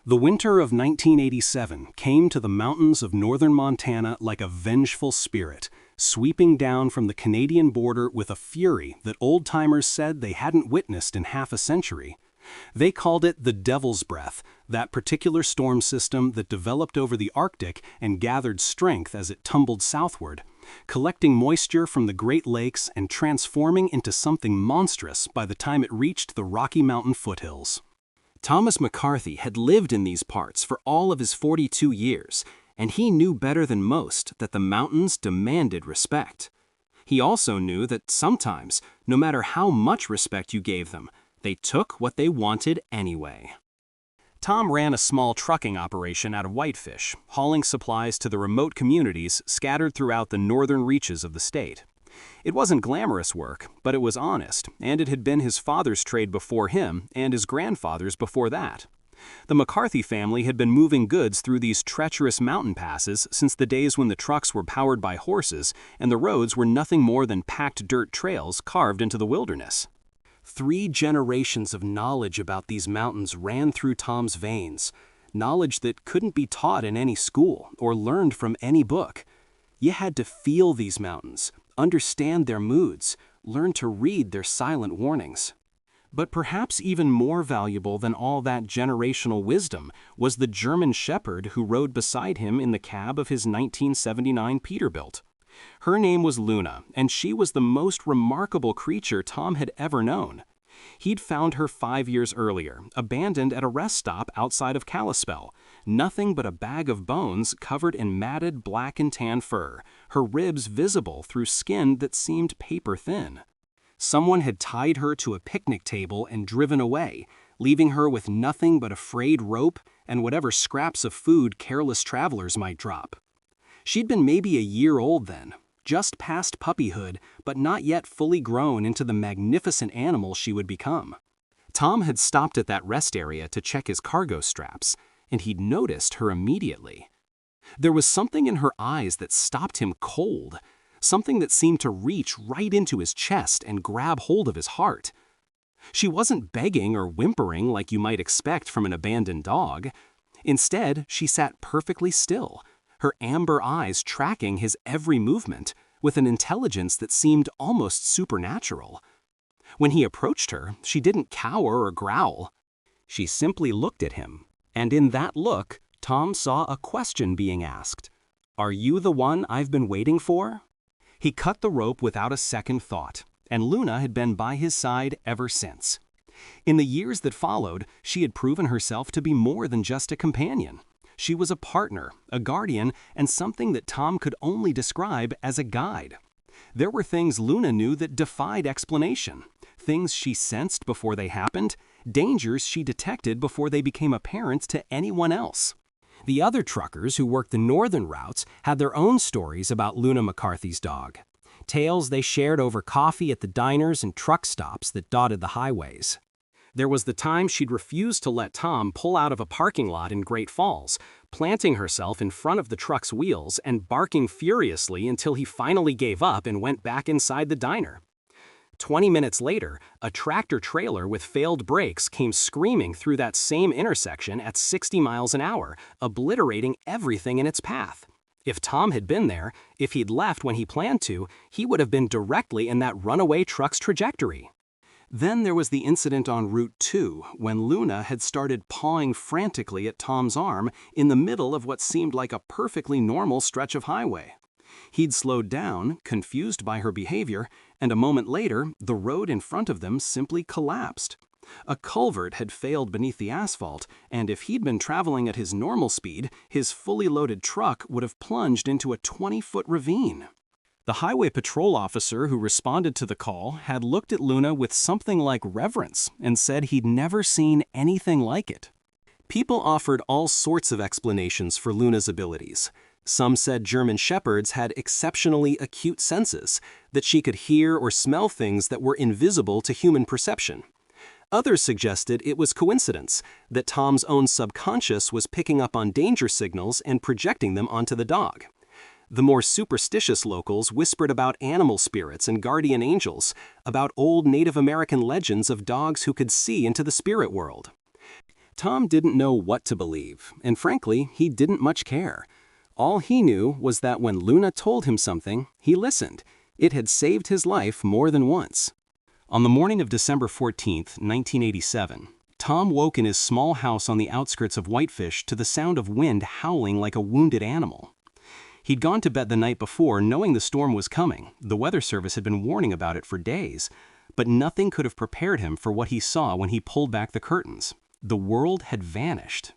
The winter of 1987 came to the mountains of northern Montana like a vengeful spirit, sweeping down from the Canadian border with a fury that old-timers said they hadn't witnessed in half a century. They called it the Devil's Breath, that particular storm system that developed over the Arctic and gathered strength as it tumbled southward, collecting moisture from the Great Lakes and transforming into something monstrous by the time it reached the Rocky Mountain foothills. Thomas McCarthy had lived in these parts for all of his 42 years, and he knew better than most that the mountains demanded respect. He also knew that sometimes, no matter how much respect you gave them, they took what they wanted anyway. Tom ran a small trucking operation out of Whitefish, hauling supplies to the remote communities scattered throughout the northern reaches of the state. It wasn't glamorous work, but it was honest, and it had been his father's trade before him and his grandfather's before that. The McCarthy family had been moving goods through these treacherous mountain passes since the days when the trucks were powered by horses and the roads were nothing more than packed dirt trails carved into the wilderness. 3 generations of knowledge about these mountains ran through Tom's veins, knowledge that couldn't be taught in any school or learned from any book. You had to feel these mountains, understand their moods, learn to read their silent warnings. But perhaps even more valuable than all that generational wisdom was the German shepherd who rode beside him in the cab of his 1979 Peterbilt. Her name was Luna, and she was the most remarkable creature Tom had ever known. He'd found her 5 years earlier, abandoned at a rest stop outside of Kalispell, nothing but a bag of bones covered in matted black and tan fur, her ribs visible through skin that seemed paper thin. Someone had tied her to a picnic table and driven away, leaving her with nothing but a frayed rope and whatever scraps of food careless travelers might drop. She'd been maybe a year old then, just past puppyhood, but not yet fully grown into the magnificent animal she would become. Tom had stopped at that rest area to check his cargo straps, and he'd noticed her immediately. There was something in her eyes that stopped him cold, something that seemed to reach right into his chest and grab hold of his heart. She wasn't begging or whimpering like you might expect from an abandoned dog. Instead, she sat perfectly still, her amber eyes tracking his every movement with an intelligence that seemed almost supernatural. When he approached her, she didn't cower or growl. She simply looked at him, and in that look, Tom saw a question being asked. "Are you the one I've been waiting for?" He cut the rope without a second thought, and Luna had been by his side ever since. In the years that followed, she had proven herself to be more than just a companion. She was a partner, a guardian, and something that Tom could only describe as a guide. There were things Luna knew that defied explanation, things she sensed before they happened, dangers she detected before they became apparent to anyone else. The other truckers who worked the northern routes had their own stories about Luna McCarthy's dog, tales they shared over coffee at the diners and truck stops that dotted the highways. There was the time she'd refused to let Tom pull out of a parking lot in Great Falls, planting herself in front of the truck's wheels and barking furiously until he finally gave up and went back inside the diner. 20 minutes later, a tractor-trailer with failed brakes came screaming through that same intersection at 60 miles an hour, obliterating everything in its path. If Tom had been there, if he'd left when he planned to, he would have been directly in that runaway truck's trajectory. Then there was the incident on Route 2 when Luna had started pawing frantically at Tom's arm in the middle of what seemed like a perfectly normal stretch of highway. He'd slowed down, confused by her behavior, and a moment later, the road in front of them simply collapsed. A culvert had failed beneath the asphalt, and if he'd been traveling at his normal speed, his fully loaded truck would have plunged into a 20-foot ravine. The highway patrol officer who responded to the call had looked at Luna with something like reverence and said he'd never seen anything like it. People offered all sorts of explanations for Luna's abilities. Some said German shepherds had exceptionally acute senses, that she could hear or smell things that were invisible to human perception. Others suggested it was coincidence, that Tom's own subconscious was picking up on danger signals and projecting them onto the dog. The more superstitious locals whispered about animal spirits and guardian angels, about old Native American legends of dogs who could see into the spirit world. Tom didn't know what to believe, and frankly, he didn't much care. All he knew was that when Luna told him something, he listened. It had saved his life more than once. On the morning of December 14th, 1987, Tom woke in his small house on the outskirts of Whitefish to the sound of wind howling like a wounded animal. He'd gone to bed the night before knowing the storm was coming. The weather service had been warning about it for days, but nothing could have prepared him for what he saw when he pulled back the curtains. The world had vanished.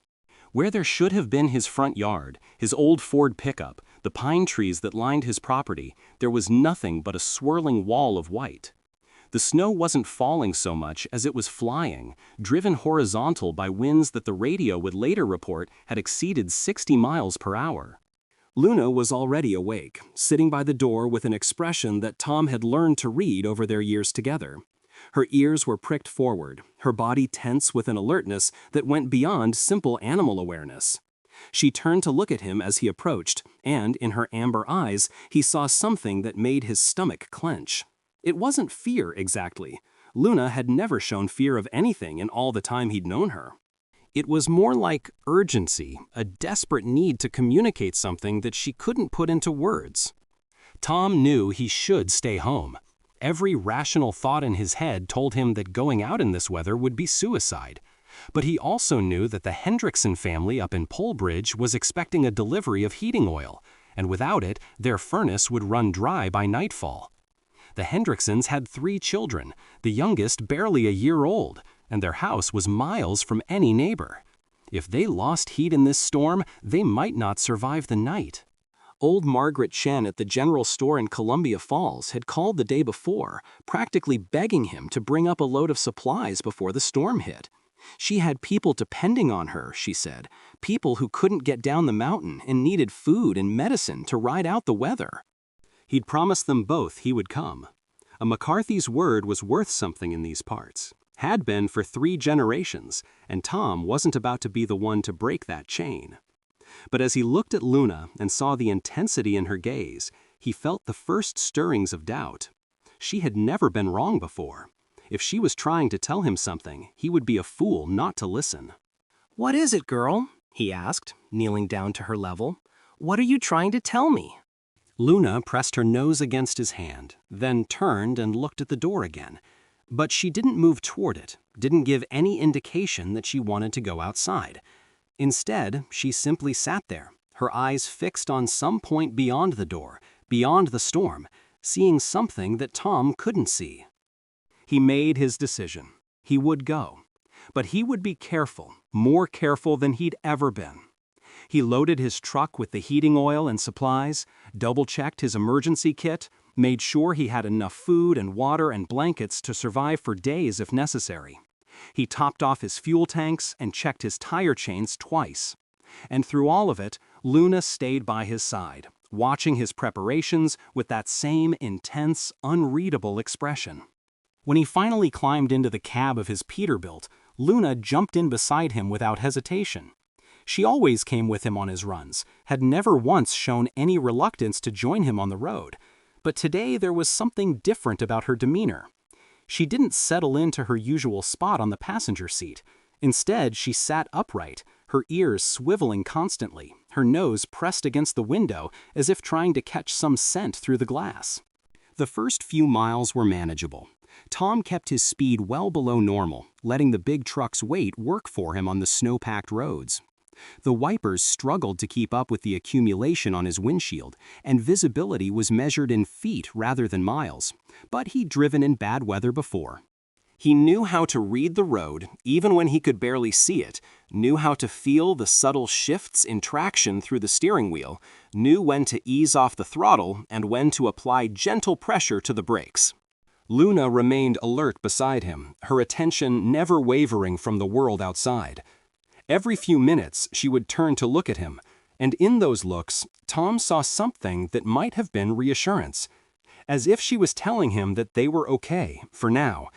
Where there should have been his front yard, his old Ford pickup, the pine trees that lined his property, there was nothing but a swirling wall of white. The snow wasn't falling so much as it was flying, driven horizontal by winds that the radio would later report had exceeded 60 miles per hour. Luna was already awake, sitting by the door with an expression that Tom had learned to read over their years together. Her ears were pricked forward, her body tense with an alertness that went beyond simple animal awareness. She turned to look at him as he approached, and in her amber eyes he saw something that made his stomach clench. It wasn't fear exactly. Luna had never shown fear of anything in all the time he'd known her. It was more like urgency, a desperate need to communicate something that she couldn't put into words. Tom knew he should stay home. Every rational thought in his head told him that going out in this weather would be suicide. But he also knew that the Hendrickson family up in Polbridge was expecting a delivery of heating oil, and without it, their furnace would run dry by nightfall. The Hendricksons had 3 children, the youngest barely a year old, and their house was miles from any neighbor. If they lost heat in this storm, they might not survive the night. Old Margaret Chen at the general store in Columbia Falls had called the day before, practically begging him to bring up a load of supplies before the storm hit. She had people depending on her, she said, people who couldn't get down the mountain and needed food and medicine to ride out the weather. He'd promised them both he would come. A McCarthy's word was worth something in these parts, had been for 3 generations, and Tom wasn't about to be the one to break that chain. But as he looked at Luna and saw the intensity in her gaze, he felt the first stirrings of doubt. She had never been wrong before. If she was trying to tell him something, he would be a fool not to listen. "What is it, girl?" he asked, kneeling down to her level. "What are you trying to tell me?" Luna pressed her nose against his hand, then turned and looked at the door again. But she didn't move toward it, didn't give any indication that she wanted to go outside. Instead, she simply sat there, her eyes fixed on some point beyond the door, beyond the storm, seeing something that Tom couldn't see. He made his decision. He would go. But he would be careful, more careful than he'd ever been. He loaded his truck with the heating oil and supplies, double-checked his emergency kit, made sure he had enough food and water and blankets to survive for days if necessary. He topped off his fuel tanks and checked his tire chains twice. And through all of it, Luna stayed by his side, watching his preparations with that same intense, unreadable expression. When he finally climbed into the cab of his Peterbilt, Luna jumped in beside him without hesitation. She always came with him on his runs, had never once shown any reluctance to join him on the road. But today there was something different about her demeanor. She didn't settle into her usual spot on the passenger seat. Instead, she sat upright, her ears swiveling constantly, her nose pressed against the window as if trying to catch some scent through the glass. The first few miles were manageable. Tom kept his speed well below normal, letting the big truck's weight work for him on the snow-packed roads. The wipers struggled to keep up with the accumulation on his windshield, and visibility was measured in feet rather than miles, but he'd driven in bad weather before. He knew how to read the road, even when he could barely see it, knew how to feel the subtle shifts in traction through the steering wheel, knew when to ease off the throttle and when to apply gentle pressure to the brakes. Luna remained alert beside him, her attention never wavering from the world outside. Every few minutes, she would turn to look at him, and in those looks, Tom saw something that might have been reassurance, as if she was telling him that they were okay, for now,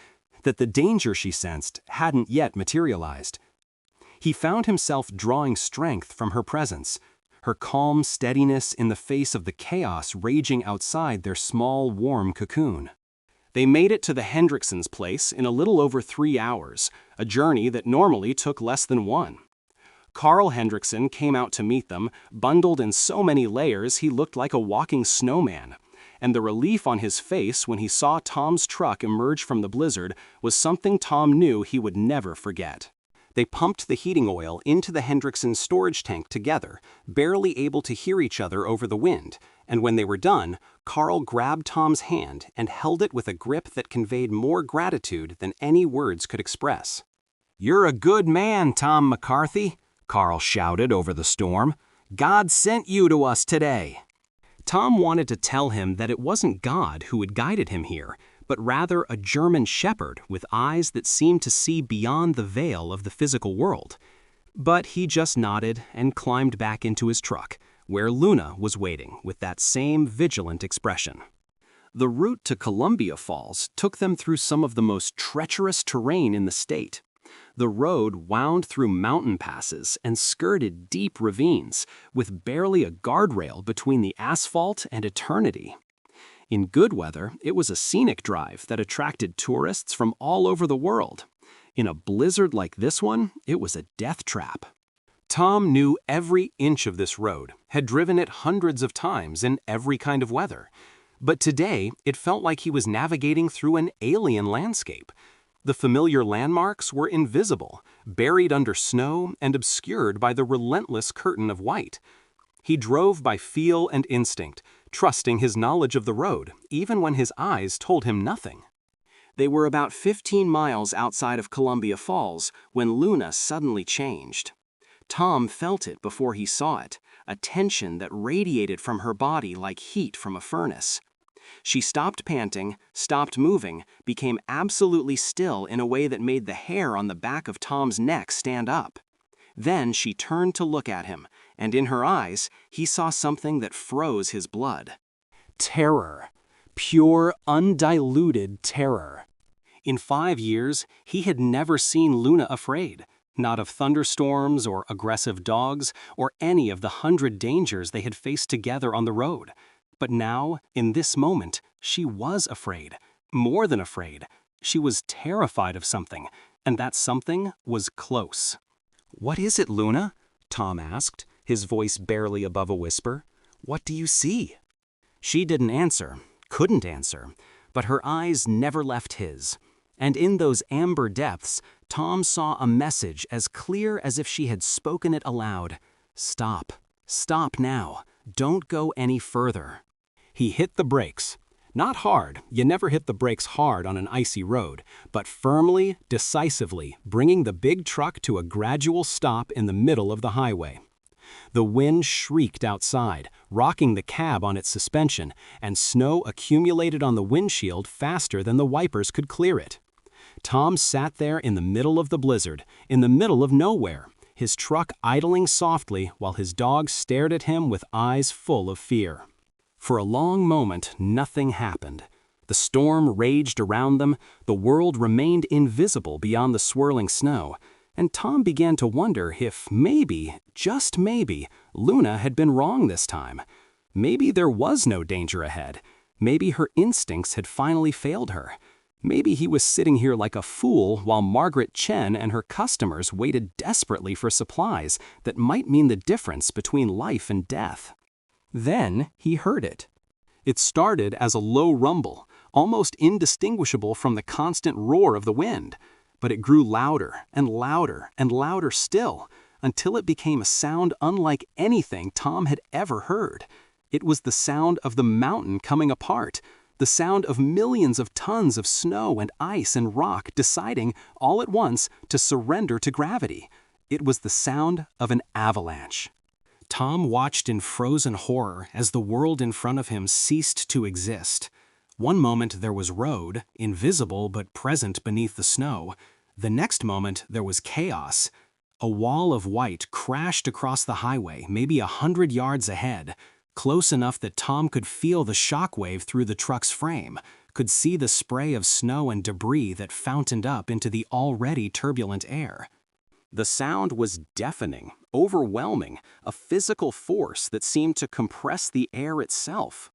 that the danger she sensed hadn't yet materialized. He found himself drawing strength from her presence, her calm steadiness in the face of the chaos raging outside their small, warm cocoon. They made it to the Hendricksons' place in a little over 3 hours, a journey that normally took less than one. Carl Hendrickson came out to meet them, bundled in so many layers he looked like a walking snowman. And the relief on his face when he saw Tom's truck emerge from the blizzard was something Tom knew he would never forget. They pumped the heating oil into the Hendrickson storage tank together, barely able to hear each other over the wind, and when they were done, Carl grabbed Tom's hand and held it with a grip that conveyed more gratitude than any words could express. "You're a good man, Tom McCarthy," Carl shouted over the storm. "God sent you to us today." Tom wanted to tell him that it wasn't God who had guided him here, but rather a German shepherd with eyes that seemed to see beyond the veil of the physical world. But he just nodded and climbed back into his truck, where Luna was waiting with that same vigilant expression. The route to Columbia Falls took them through some of the most treacherous terrain in the state. The road wound through mountain passes and skirted deep ravines, with barely a guardrail between the asphalt and eternity. In good weather, it was a scenic drive that attracted tourists from all over the world. In a blizzard like this one, it was a death trap. Tom knew every inch of this road, had driven it hundreds of times in every kind of weather. But today, it felt like he was navigating through an alien landscape. The familiar landmarks were invisible, buried under snow and obscured by the relentless curtain of white. He drove by feel and instinct, trusting his knowledge of the road, even when his eyes told him nothing. They were about 15 miles outside of Columbia Falls when Luna suddenly changed. Tom felt it before he saw it, a tension that radiated from her body like heat from a furnace. She stopped panting, stopped moving, became absolutely still in a way that made the hair on the back of Tom's neck stand up. Then she turned to look at him, and in her eyes, he saw something that froze his blood. Terror. Pure, undiluted terror. In 5 years, he had never seen Luna afraid, not of thunderstorms or aggressive dogs or any of the 100 dangers they had faced together on the road. But now, in this moment, she was afraid. More than afraid. She was terrified of something, and that something was close. "What is it, Luna?" Tom asked, his voice barely above a whisper. "What do you see?" She didn't answer, couldn't answer, but her eyes never left his. And in those amber depths, Tom saw a message as clear as if she had spoken it aloud. "Stop. Stop now. Don't go any further." He hit the brakes. Not hard, you never hit the brakes hard on an icy road, but firmly, decisively, bringing the big truck to a gradual stop in the middle of the highway. The wind shrieked outside, rocking the cab on its suspension, and snow accumulated on the windshield faster than the wipers could clear it. Tom sat there in the middle of the blizzard, in the middle of nowhere, his truck idling softly while his dog stared at him with eyes full of fear. For a long moment, nothing happened. The storm raged around them, the world remained invisible beyond the swirling snow, and Tom began to wonder if maybe, just maybe, Luna had been wrong this time. Maybe there was no danger ahead. Maybe her instincts had finally failed her. Maybe he was sitting here like a fool while Margaret Chen and her customers waited desperately for supplies that might mean the difference between life and death. Then he heard it. It started as a low rumble, almost indistinguishable from the constant roar of the wind, but it grew louder and louder and louder still, until it became a sound unlike anything Tom had ever heard. It was the sound of the mountain coming apart, the sound of millions of tons of snow and ice and rock deciding, all at once, to surrender to gravity. It was the sound of an avalanche. Tom watched in frozen horror as the world in front of him ceased to exist. One moment there was road, invisible but present beneath the snow. The next moment there was chaos. A wall of white crashed across the highway, maybe 100 yards ahead, close enough that Tom could feel the shockwave through the truck's frame, could see the spray of snow and debris that fountained up into the already turbulent air. The sound was deafening, overwhelming, a physical force that seemed to compress the air itself.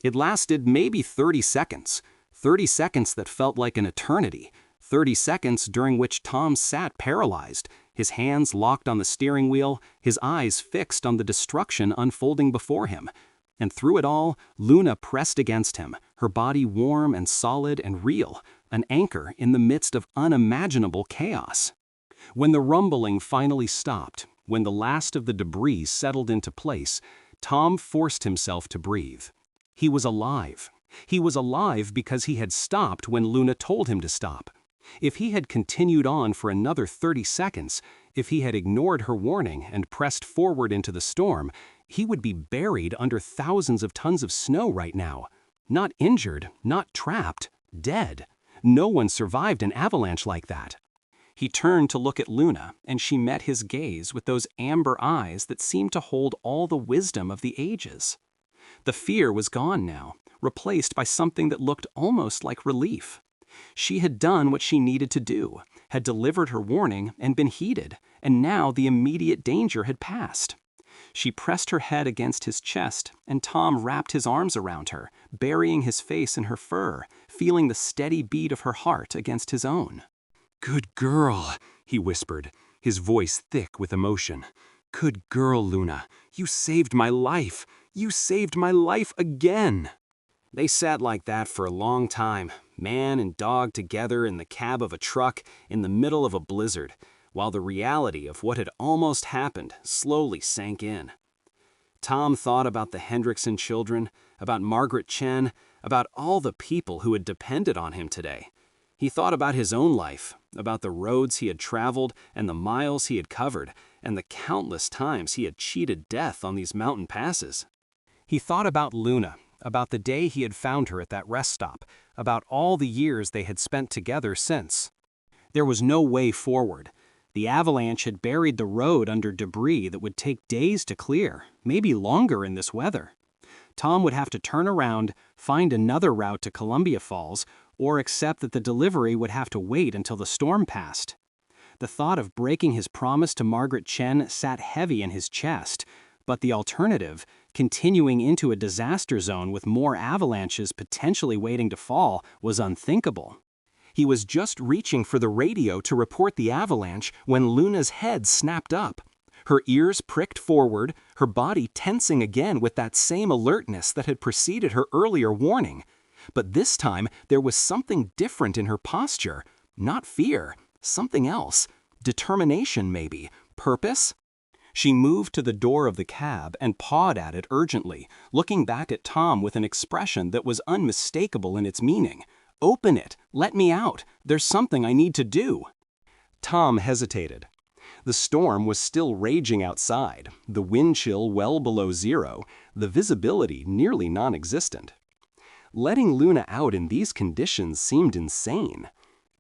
It lasted maybe 30 seconds. 30 seconds that felt like an eternity. 30 seconds during which Tom sat paralyzed, his hands locked on the steering wheel, his eyes fixed on the destruction unfolding before him. And through it all, Luna pressed against him, her body warm and solid and real, an anchor in the midst of unimaginable chaos. When the rumbling finally stopped, when the last of the debris settled into place, Tom forced himself to breathe. He was alive. He was alive because he had stopped when Luna told him to stop. If he had continued on for another 30 seconds, if he had ignored her warning and pressed forward into the storm, he would be buried under thousands of tons of snow right now. Not injured, not trapped, dead. No one survived an avalanche like that. He turned to look at Luna, and she met his gaze with those amber eyes that seemed to hold all the wisdom of the ages. The fear was gone now, replaced by something that looked almost like relief. She had done what she needed to do, had delivered her warning and been heeded, and now the immediate danger had passed. She pressed her head against his chest, and Tom wrapped his arms around her, burying his face in her fur, feeling the steady beat of her heart against his own. "Good girl," he whispered, his voice thick with emotion. "Good girl, Luna. You saved my life. You saved my life again." They sat like that for a long time, man and dog together in the cab of a truck in the middle of a blizzard, while the reality of what had almost happened slowly sank in. Tom thought about the Hendrickson children, about Margaret Chen, about all the people who had depended on him today. He thought about his own life, about the roads he had traveled and the miles he had covered, and the countless times he had cheated death on these mountain passes. He thought about Luna, about the day he had found her at that rest stop, about all the years they had spent together since. There was no way forward. The avalanche had buried the road under debris that would take days to clear, maybe longer in this weather. Tom would have to turn around, find another route to Columbia Falls, or accept that the delivery would have to wait until the storm passed. The thought of breaking his promise to Margaret Chen sat heavy in his chest, but the alternative, continuing into a disaster zone with more avalanches potentially waiting to fall, was unthinkable. He was just reaching for the radio to report the avalanche when Luna's head snapped up. Her ears pricked forward, her body tensing again with that same alertness that had preceded her earlier warning. But this time, there was something different in her posture. Not fear, something else. Determination, maybe. Purpose? She moved to the door of the cab and pawed at it urgently, looking back at Tom with an expression that was unmistakable in its meaning. "Open it! Let me out! There's something I need to do!" Tom hesitated. The storm was still raging outside, the wind chill well below zero, the visibility nearly non-existent. Letting Luna out in these conditions seemed insane.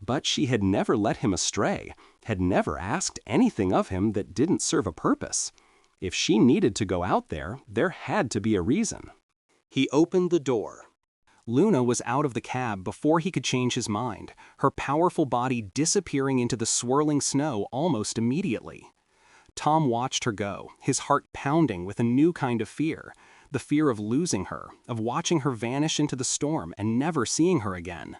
But she had never led him astray, had never asked anything of him that didn't serve a purpose. If she needed to go out there, there had to be a reason. He opened the door. Luna was out of the cab before he could change his mind, her powerful body disappearing into the swirling snow almost immediately. Tom watched her go, his heart pounding with a new kind of fear, the fear of losing her, of watching her vanish into the storm and never seeing her again.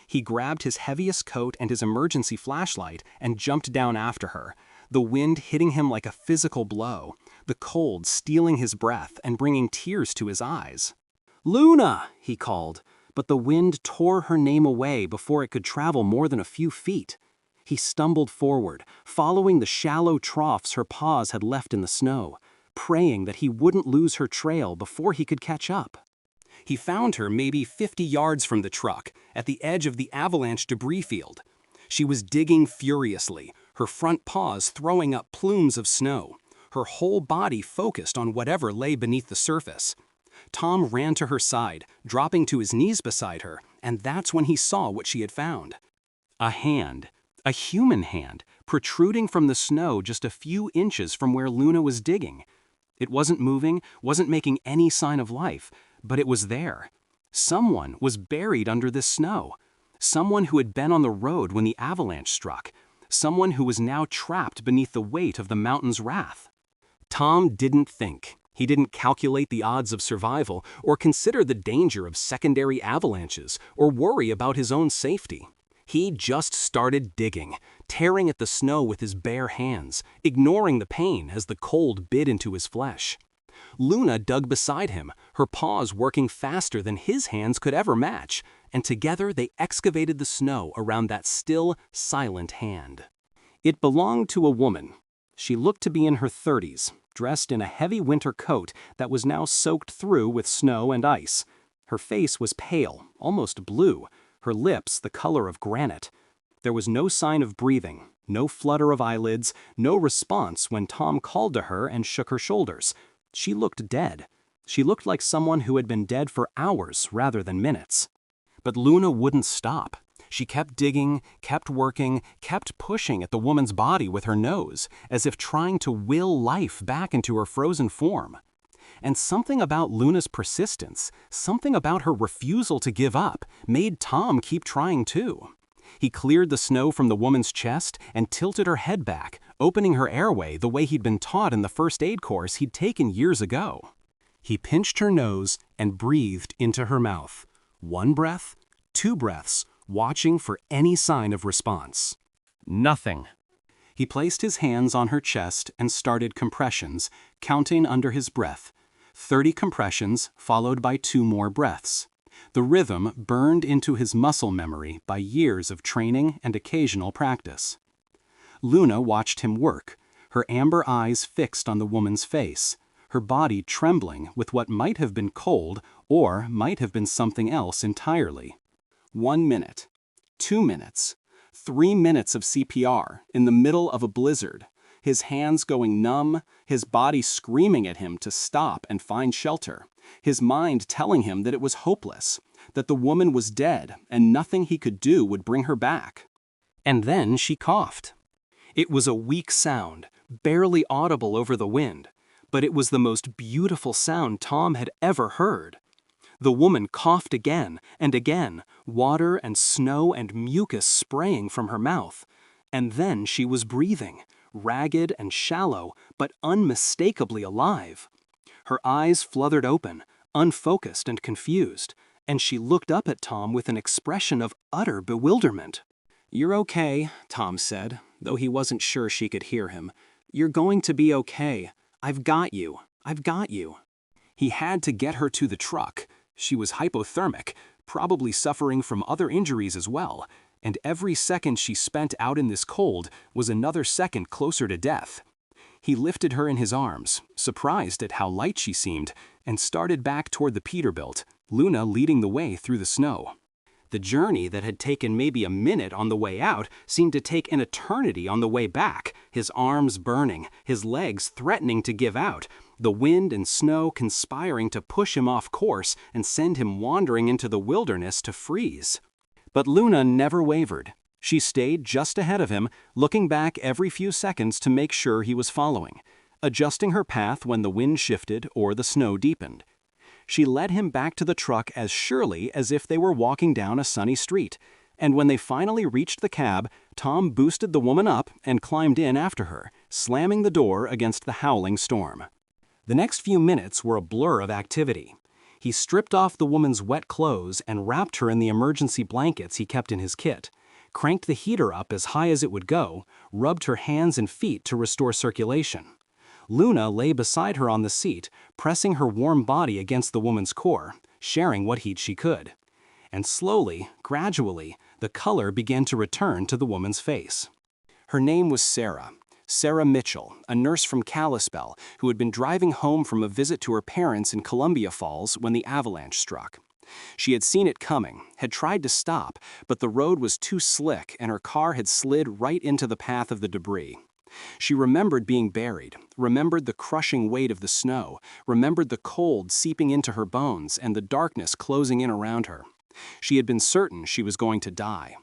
He grabbed his heaviest coat and his emergency flashlight and jumped down after her, the wind hitting him like a physical blow, the cold stealing his breath and bringing tears to his eyes. "Luna!" he called, but the wind tore her name away before it could travel more than a few feet. He stumbled forward, following the shallow troughs her paws had left in the snow, praying that he wouldn't lose her trail before he could catch up. He found her maybe 50 yards from the truck, at the edge of the avalanche debris field. She was digging furiously, her front paws throwing up plumes of snow, her whole body focused on whatever lay beneath the surface. Tom ran to her side, dropping to his knees beside her, and that's when he saw what she had found. A hand, a human hand, protruding from the snow just a few inches from where Luna was digging. It wasn't moving, wasn't making any sign of life, but it was there. Someone was buried under this snow. Someone who had been on the road when the avalanche struck. Someone who was now trapped beneath the weight of the mountain's wrath. Tom didn't think. He didn't calculate the odds of survival or consider the danger of secondary avalanches or worry about his own safety. He just started digging, tearing at the snow with his bare hands, ignoring the pain as the cold bit into his flesh. Luna dug beside him, her paws working faster than his hands could ever match, and together they excavated the snow around that still, silent hand. It belonged to a woman. She looked to be in her 30s, dressed in a heavy winter coat that was now soaked through with snow and ice. Her face was pale, almost blue, her lips the color of granite. There was no sign of breathing, no flutter of eyelids, no response when Tom called to her and shook her shoulders. She looked dead. She looked like someone who had been dead for hours rather than minutes. But Luna wouldn't stop. She kept digging, kept working, kept pushing at the woman's body with her nose, as if trying to will life back into her frozen form. And something about Luna's persistence, something about her refusal to give up, made Tom keep trying too. He cleared the snow from the woman's chest and tilted her head back, opening her airway the way he'd been taught in the first aid course he'd taken years ago. He pinched her nose and breathed into her mouth. 1 breath, 2 breaths, watching for any sign of response. Nothing. He placed his hands on her chest and started compressions, counting under his breath. 30 compressions followed by 2 more breaths. The rhythm burned into his muscle memory by years of training and occasional practice. Luna watched him work, her amber eyes fixed on the woman's face, her body trembling with what might have been cold or might have been something else entirely. 1 minute, 2 minutes, 3 minutes of CPR in the middle of a blizzard, his hands going numb, his body screaming at him to stop and find shelter, his mind telling him that it was hopeless, that the woman was dead and nothing he could do would bring her back. And then she coughed. It was a weak sound, barely audible over the wind, but it was the most beautiful sound Tom had ever heard. The woman coughed again and again, water and snow and mucus spraying from her mouth. And then she was breathing, ragged and shallow, but unmistakably alive. Her eyes fluthered open, unfocused and confused, and she looked up at Tom with an expression of utter bewilderment. "You're okay," Tom said, though he wasn't sure she could hear him. "You're going to be okay. I've got you. I've got you." He had to get her to the truck. She was hypothermic, probably suffering from other injuries as well, and every second she spent out in this cold was another second closer to death. He lifted her in his arms, surprised at how light she seemed, and started back toward the Peterbilt, Luna leading the way through the snow. The journey that had taken maybe a minute on the way out seemed to take an eternity on the way back, his arms burning, his legs threatening to give out, the wind and snow conspiring to push him off course and send him wandering into the wilderness to freeze. But Luna never wavered. She stayed just ahead of him, looking back every few seconds to make sure he was following, adjusting her path when the wind shifted or the snow deepened. She led him back to the truck as surely as if they were walking down a sunny street, and when they finally reached the cab, Tom boosted the woman up and climbed in after her, slamming the door against the howling storm. The next few minutes were a blur of activity. He stripped off the woman's wet clothes and wrapped her in the emergency blankets he kept in his kit, cranked the heater up as high as it would go, rubbed her hands and feet to restore circulation. Luna lay beside her on the seat, pressing her warm body against the woman's core, sharing what heat she could. And slowly, gradually, the color began to return to the woman's face. Her name was Sarah Mitchell, a nurse from Kalispell who had been driving home from a visit to her parents in Columbia Falls when the avalanche struck. She had seen it coming, had tried to stop, but the road was too slick and her car had slid right into the path of the debris. She remembered being buried, remembered the crushing weight of the snow, remembered the cold seeping into her bones and the darkness closing in around her. She had been certain she was going to die.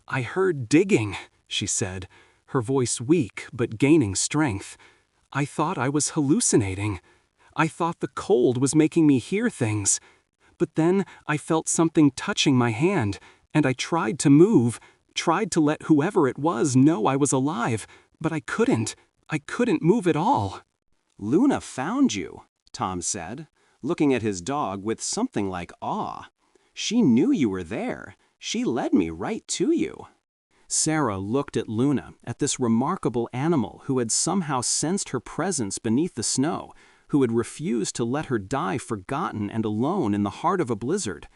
"I heard digging," she said, her voice weak but gaining strength. "I thought I was hallucinating. I thought the cold was making me hear things. But then I felt something touching my hand, and I tried to move, tried to let whoever it was know I was alive, but I couldn't. I couldn't move at all." "Luna found you," Tom said, looking at his dog with something like awe. "She knew you were there. She led me right to you." Sarah looked at Luna, at this remarkable animal who had somehow sensed her presence beneath the snow, who had refused to let her die forgotten and alone in the heart of a blizzard.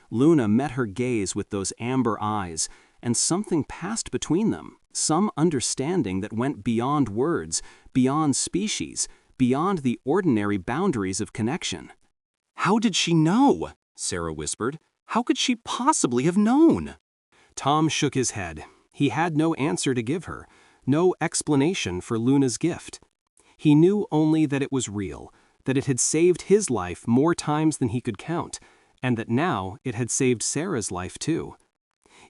Luna met her gaze with those amber eyes, and something passed between them, some understanding that went beyond words, beyond species, beyond the ordinary boundaries of connection. "How did she know?" Sarah whispered. "How could she possibly have known?" Tom shook his head. He had no answer to give her, no explanation for Luna's gift. He knew only that it was real, that it had saved his life more times than he could count, and that now it had saved Sarah's life too.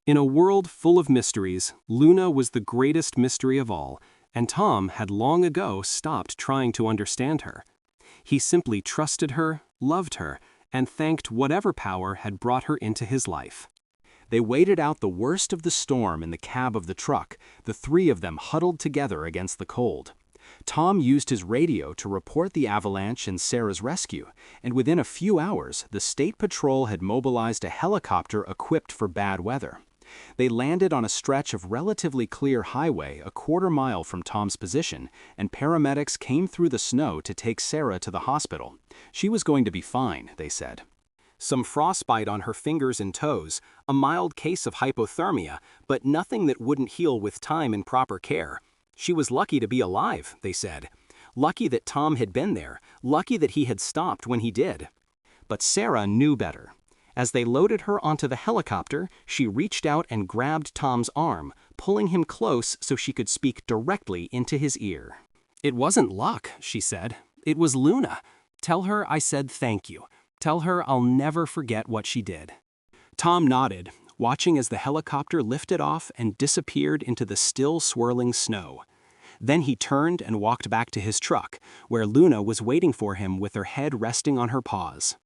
In a world full of mysteries, Luna was the greatest mystery of all, and Tom had long ago stopped trying to understand her. He simply trusted her, loved her, and thanked whatever power had brought her into his life. They waited out the worst of the storm in the cab of the truck, the three of them huddled together against the cold. Tom used his radio to report the avalanche and Sarah's rescue, and within a few hours, the State Patrol had mobilized a helicopter equipped for bad weather. They landed on a stretch of relatively clear highway a quarter-mile from Tom's position, and paramedics came through the snow to take Sarah to the hospital. She was going to be fine, they said. Some frostbite on her fingers and toes, a mild case of hypothermia, but nothing that wouldn't heal with time and proper care. She was lucky to be alive, they said. Lucky that Tom had been there, lucky that he had stopped when he did. But Sarah knew better. As they loaded her onto the helicopter, she reached out and grabbed Tom's arm, pulling him close so she could speak directly into his ear. "It wasn't luck," she said. "It was Luna. Tell her I said thank you. Tell her I'll never forget what she did." Tom nodded, watching as the helicopter lifted off and disappeared into the still swirling snow. Then he turned and walked back to his truck, where Luna was waiting for him with her head resting on her paws.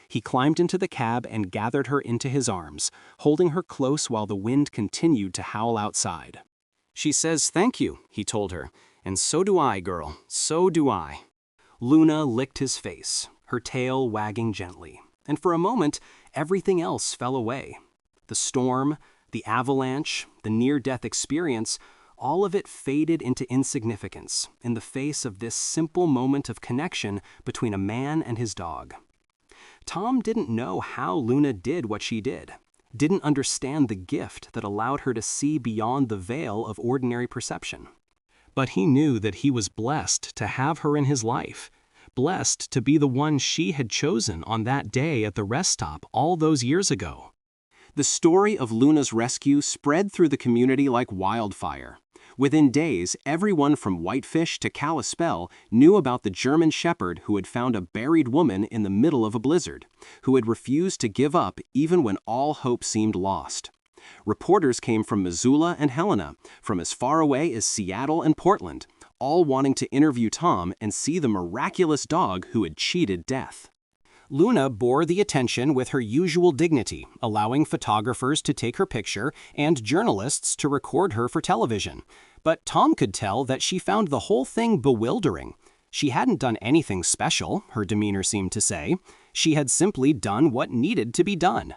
He climbed into the cab and gathered her into his arms, holding her close while the wind continued to howl outside. "She says thank you," he told her, "and so do I, girl, so do I." Luna licked his face, her tail wagging gently, and for a moment, everything else fell away. The storm, the avalanche, the near-death experience, all of it faded into insignificance in the face of this simple moment of connection between a man and his dog. Tom didn't know how Luna did what she did, didn't understand the gift that allowed her to see beyond the veil of ordinary perception. But he knew that he was blessed to have her in his life, blessed to be the one she had chosen on that day at the rest stop all those years ago. The story of Luna's rescue spread through the community like wildfire. Within days, everyone from Whitefish to Kalispell knew about the German Shepherd who had found a buried woman in the middle of a blizzard, who had refused to give up even when all hope seemed lost. Reporters came from Missoula and Helena, from as far away as Seattle and Portland, all wanting to interview Tom and see the miraculous dog who had cheated death. Luna bore the attention with her usual dignity, allowing photographers to take her picture and journalists to record her for television. But Tom could tell that she found the whole thing bewildering. She hadn't done anything special, her demeanor seemed to say. She had simply done what needed to be done.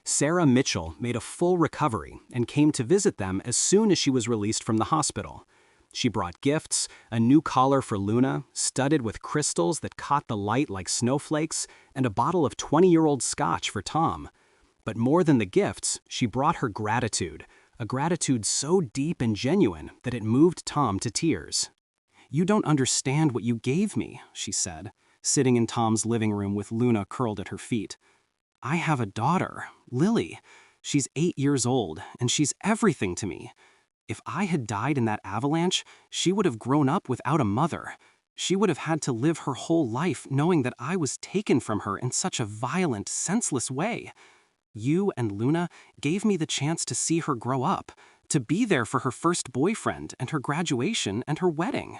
Sarah Mitchell made a full recovery and came to visit them as soon as she was released from the hospital. She brought gifts, a new collar for Luna, studded with crystals that caught the light like snowflakes, and a bottle of 20-year-old scotch for Tom. But more than the gifts, she brought her gratitude, a gratitude so deep and genuine that it moved Tom to tears. "You don't understand what you gave me," she said, sitting in Tom's living room with Luna curled at her feet. "I have a daughter, Lily. She's 8 years old, and she's everything to me. If I had died in that avalanche, she would have grown up without a mother. She would have had to live her whole life knowing that I was taken from her in such a violent, senseless way. You and Luna gave me the chance to see her grow up, to be there for her first boyfriend and her graduation and her wedding.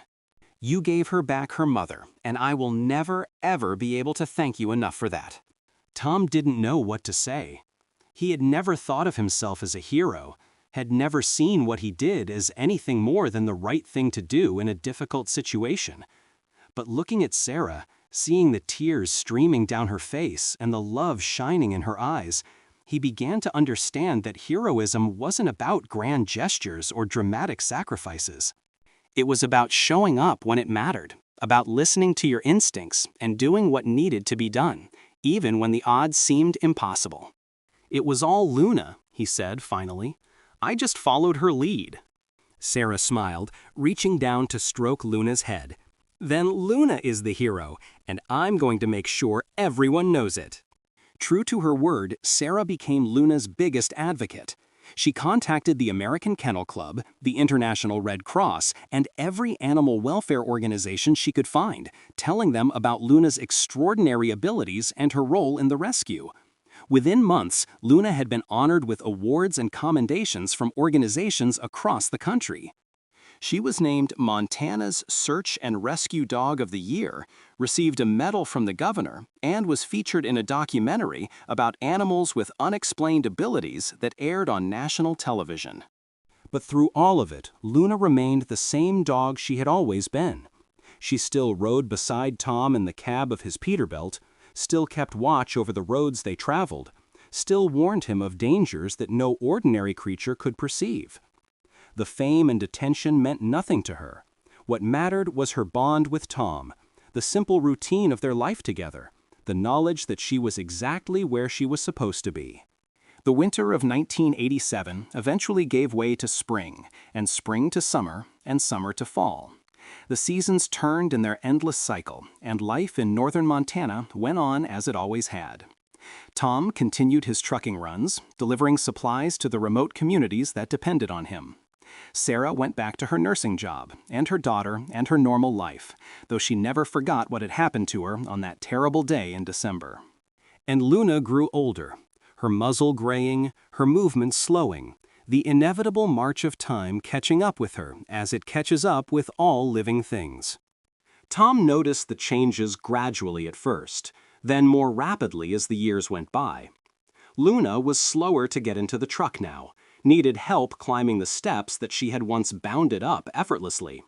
You gave her back her mother, and I will never, ever be able to thank you enough for that." Tom didn't know what to say. He had never thought of himself as a hero, had never seen what he did as anything more than the right thing to do in a difficult situation. But looking at Sarah, Seeing the tears streaming down her face and the love shining in her eyes, he began to understand that heroism wasn't about grand gestures or dramatic sacrifices. It was about showing up when it mattered, about listening to your instincts and doing what needed to be done, even when the odds seemed impossible. "It was all Luna," he said finally. "I just followed her lead." Sarah smiled, reaching down to stroke Luna's head. "Then Luna is the hero, and I'm going to make sure everyone knows it." True to her word, Sarah became Luna's biggest advocate. She contacted the American Kennel Club, the International Red Cross, and every animal welfare organization she could find, telling them about Luna's extraordinary abilities and her role in the rescue. Within months, Luna had been honored with awards and commendations from organizations across the country. She was named Montana's Search and Rescue Dog of the Year, received a medal from the governor, and was featured in a documentary about animals with unexplained abilities that aired on national television. But through all of it, Luna remained the same dog she had always been. She still rode beside Tom in the cab of his Peterbilt, still kept watch over the roads they traveled, still warned him of dangers that no ordinary creature could perceive. The fame and attention meant nothing to her. What mattered was her bond with Tom, the simple routine of their life together, the knowledge that she was exactly where she was supposed to be. The winter of 1987 eventually gave way to spring, and spring to summer, and summer to fall. The seasons turned in their endless cycle, and life in northern Montana went on as it always had. Tom continued his trucking runs, delivering supplies to the remote communities that depended on him. Sarah went back to her nursing job, and her daughter, and her normal life, though she never forgot what had happened to her on that terrible day in December. And Luna grew older, her muzzle graying, her movements slowing, the inevitable march of time catching up with her as it catches up with all living things. Tom noticed the changes gradually at first, then more rapidly as the years went by. Luna was slower to get into the truck now, needed help climbing the steps that she had once bounded up effortlessly.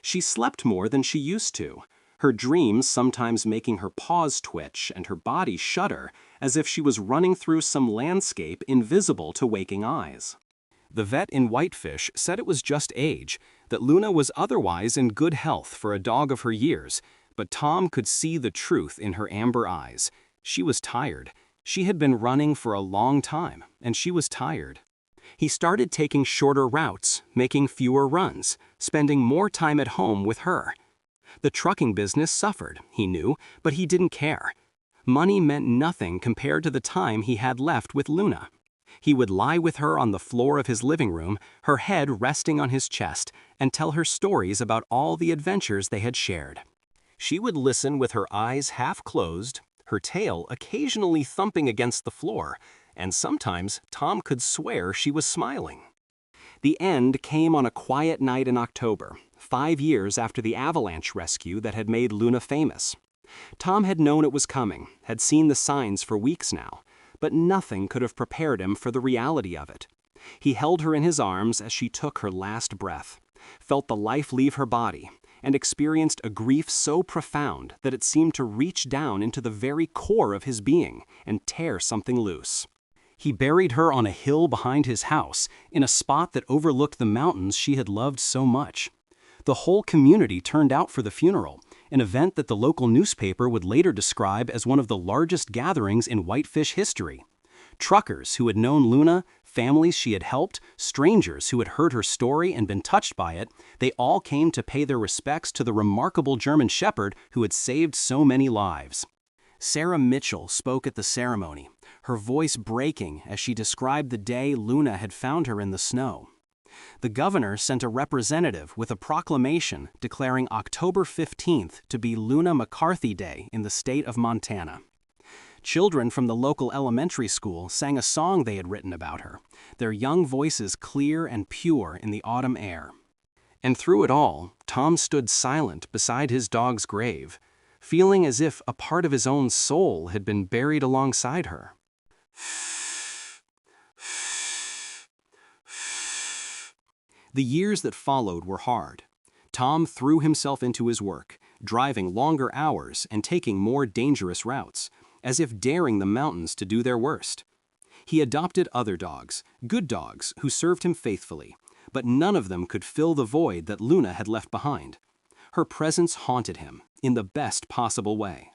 She slept more than she used to, her dreams sometimes making her paws twitch and her body shudder as if she was running through some landscape invisible to waking eyes. The vet in Whitefish said it was just age, that Luna was otherwise in good health for a dog of her years, but Tom could see the truth in her amber eyes. She was tired. She had been running for a long time, and she was tired. He started taking shorter routes, making fewer runs, spending more time at home with her. The trucking business suffered, he knew, but he didn't care. Money meant nothing compared to the time he had left with Luna. He would lie with her on the floor of his living room, her head resting on his chest, and tell her stories about all the adventures they had shared. She would listen with her eyes half closed, her tail occasionally thumping against the floor, and sometimes Tom could swear she was smiling. The end came on a quiet night in October, 5 years after the avalanche rescue that had made Luna famous. Tom had known it was coming, had seen the signs for weeks now, but nothing could have prepared him for the reality of it. He held her in his arms as she took her last breath, felt the life leave her body, and experienced a grief so profound that it seemed to reach down into the very core of his being and tear something loose. He buried her on a hill behind his house, in a spot that overlooked the mountains she had loved so much. The whole community turned out for the funeral, an event that the local newspaper would later describe as one of the largest gatherings in Whitefish history. Truckers who had known Luna, families she had helped, strangers who had heard her story and been touched by it, they all came to pay their respects to the remarkable German Shepherd who had saved so many lives. Sarah Mitchell spoke at the ceremony, her voice breaking as she described the day Luna had found her in the snow. The governor sent a representative with a proclamation declaring October 15th to be Luna McCarthy Day in the state of Montana. Children from the local elementary school sang a song they had written about her, their young voices clear and pure in the autumn air. And through it all, Tom stood silent beside his dog's grave, feeling as if a part of his own soul had been buried alongside her. The years that followed were hard. Tom threw himself into his work, driving longer hours and taking more dangerous routes, as if daring the mountains to do their worst. He adopted other dogs, good dogs, who served him faithfully, but none of them could fill the void that Luna had left behind. Her presence haunted him, in the best possible way.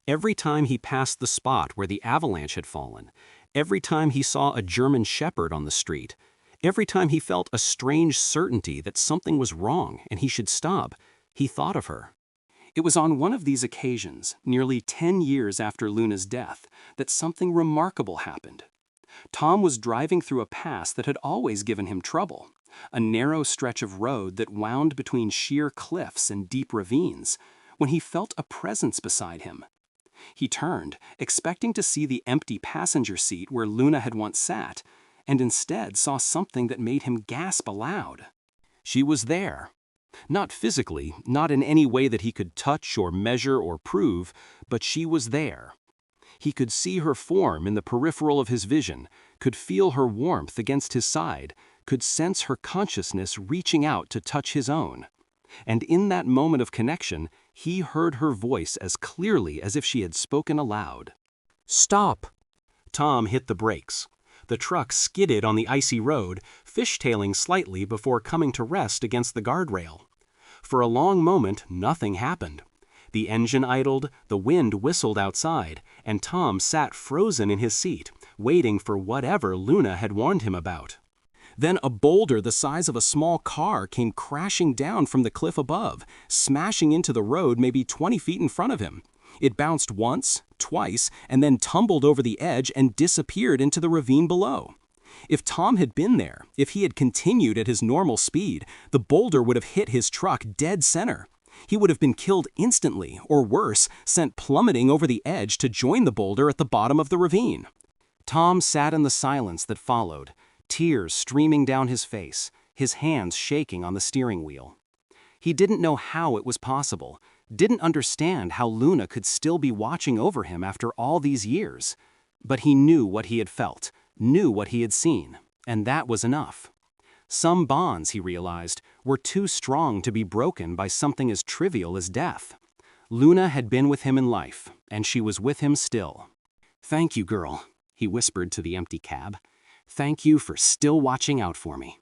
Every time he passed the spot where the avalanche had fallen, every time he saw a German shepherd on the street, every time he felt a strange certainty that something was wrong and he should stop, he thought of her. It was on one of these occasions, nearly 10 years after Luna's death, that something remarkable happened. Tom was driving through a pass that had always given him trouble, a narrow stretch of road that wound between sheer cliffs and deep ravines, when he felt a presence beside him. He turned, expecting to see the empty passenger seat where Luna had once sat, and instead saw something that made him gasp aloud. She was there. Not physically, not in any way that he could touch or measure or prove, but she was there. He could see her form in the peripheral of his vision, could feel her warmth against his side, could sense her consciousness reaching out to touch his own. And in that moment of connection, he heard her voice as clearly as if she had spoken aloud. "Stop!" Tom hit the brakes. The truck skidded on the icy road, fishtailing slightly before coming to rest against the guardrail. For a long moment, nothing happened. The engine idled, the wind whistled outside, and Tom sat frozen in his seat, waiting for whatever Luna had warned him about. Then a boulder the size of a small car came crashing down from the cliff above, smashing into the road maybe 20 feet in front of him. It bounced once, twice, and then tumbled over the edge and disappeared into the ravine below. If Tom had been there, if he had continued at his normal speed, the boulder would have hit his truck dead center. He would have been killed instantly, or worse, sent plummeting over the edge to join the boulder at the bottom of the ravine. Tom sat in the silence that followed, tears streaming down his face, his hands shaking on the steering wheel. He didn't know how it was possible, didn't understand how Luna could still be watching over him after all these years. But he knew what he had felt, knew what he had seen, and that was enough. Some bonds, he realized, were too strong to be broken by something as trivial as death. Luna had been with him in life, and she was with him still. "Thank you, girl," he whispered to the empty cab. "Thank you for still watching out for me."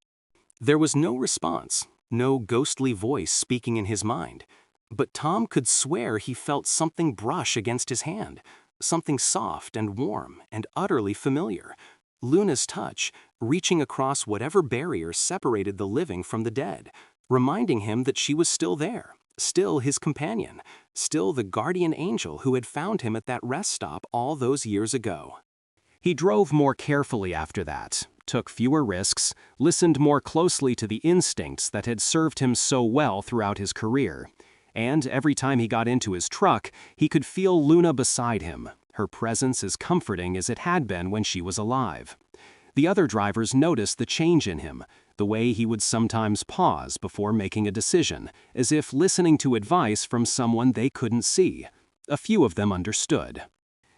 There was no response, no ghostly voice speaking in his mind, but Tom could swear he felt something brush against his hand, something soft and warm and utterly familiar. Luna's touch, reaching across whatever barrier separated the living from the dead, reminding him that she was still there, still his companion, still the guardian angel who had found him at that rest stop all those years ago. He drove more carefully after that, took fewer risks, listened more closely to the instincts that had served him so well throughout his career. And every time he got into his truck, he could feel Luna beside him, her presence as comforting as it had been when she was alive. The other drivers noticed the change in him, the way he would sometimes pause before making a decision, as if listening to advice from someone they couldn't see. A few of them understood.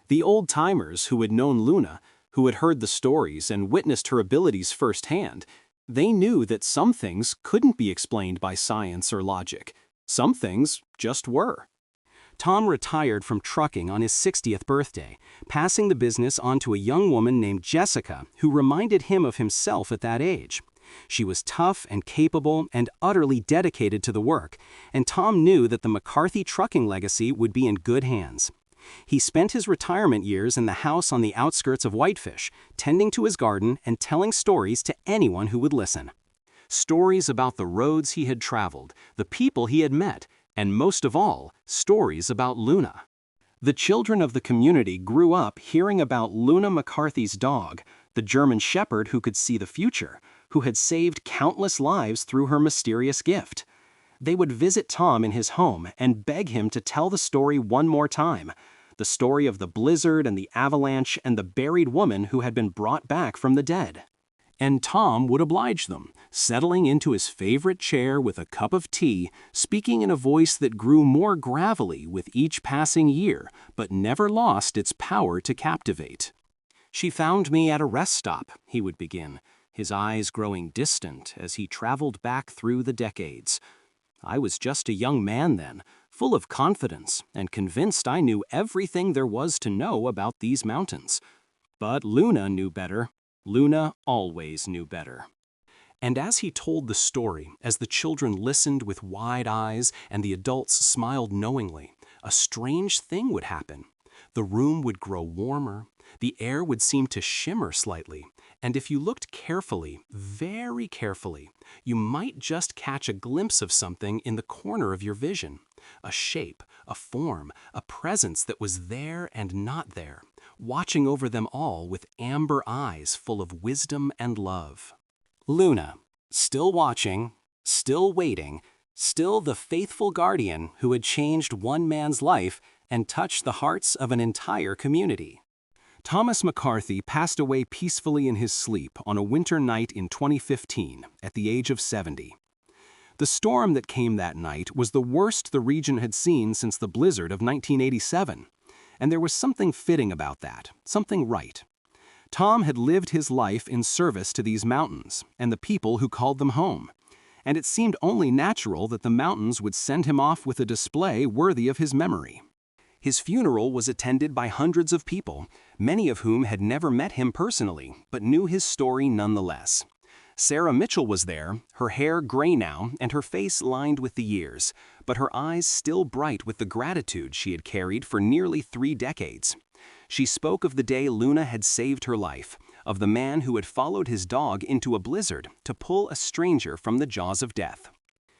The old-timers who had known Luna, who had heard the stories and witnessed her abilities firsthand, they knew that some things couldn't be explained by science or logic. Some things just were. Tom retired from trucking on his 60th birthday, passing the business on to a young woman named Jessica, who reminded him of himself at that age. She was tough and capable and utterly dedicated to the work, and Tom knew that the McCarthy trucking legacy would be in good hands. He spent his retirement years in the house on the outskirts of Whitefish, tending to his garden and telling stories to anyone who would listen. Stories about the roads he had traveled, the people he had met, and most of all, stories about Luna. The children of the community grew up hearing about Luna McCarthy's dog, the German shepherd who could see the future, who had saved countless lives through her mysterious gift. They would visit Tom in his home and beg him to tell the story one more time, the story of the blizzard and the avalanche and the buried woman who had been brought back from the dead. And Tom would oblige them, settling into his favorite chair with a cup of tea, speaking in a voice that grew more gravelly with each passing year, but never lost its power to captivate. "She found me at a rest stop," he would begin, his eyes growing distant as he traveled back through the decades. "I was just a young man then, full of confidence and convinced I knew everything there was to know about these mountains. But Luna knew better. Luna always knew better. And as he told the story, as the children listened with wide eyes and the adults smiled knowingly, a strange thing would happen. The room would grow warmer, the air would seem to shimmer slightly, and if you looked carefully, very carefully, you might just catch a glimpse of something in the corner of your vision. A shape, a form, a presence that was there and not there, watching over them all with amber eyes full of wisdom and love. Luna, still watching, still waiting, still the faithful guardian who had changed one man's life and touched the hearts of an entire community. Thomas McCarthy passed away peacefully in his sleep on a winter night in 2015 at the age of 70. The storm that came that night was the worst the region had seen since the blizzard of 1987, and there was something fitting about that, something right. Tom had lived his life in service to these mountains and the people who called them home, and it seemed only natural that the mountains would send him off with a display worthy of his memory. His funeral was attended by hundreds of people, many of whom had never met him personally, but knew his story nonetheless. Sarah Mitchell was there, her hair gray now and her face lined with the years, but her eyes still bright with the gratitude she had carried for nearly 3 decades. She spoke of the day Luna had saved her life, of the man who had followed his dog into a blizzard to pull a stranger from the jaws of death.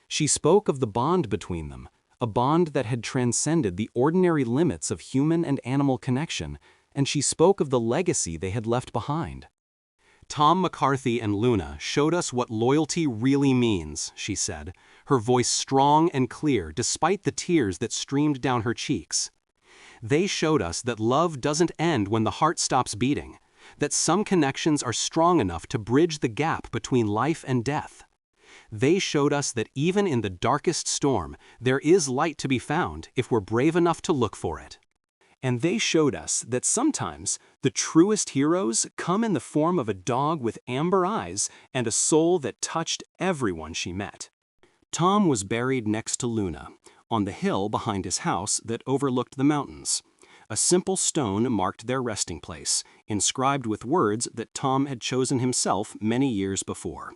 She spoke of the bond between them, a bond that had transcended the ordinary limits of human and animal connection, and she spoke of the legacy they had left behind. Tom McCarthy and Luna showed us what loyalty really means, she said, her voice strong and clear despite the tears that streamed down her cheeks. They showed us that love doesn't end when the heart stops beating, that some connections are strong enough to bridge the gap between life and death. They showed us that even in the darkest storm, there is light to be found if we're brave enough to look for it. And they showed us that sometimes the truest heroes come in the form of a dog with amber eyes and a soul that touched everyone she met. Tom was buried next to Luna, on the hill behind his house that overlooked the mountains. A simple stone marked their resting place, inscribed with words that Tom had chosen himself many years before.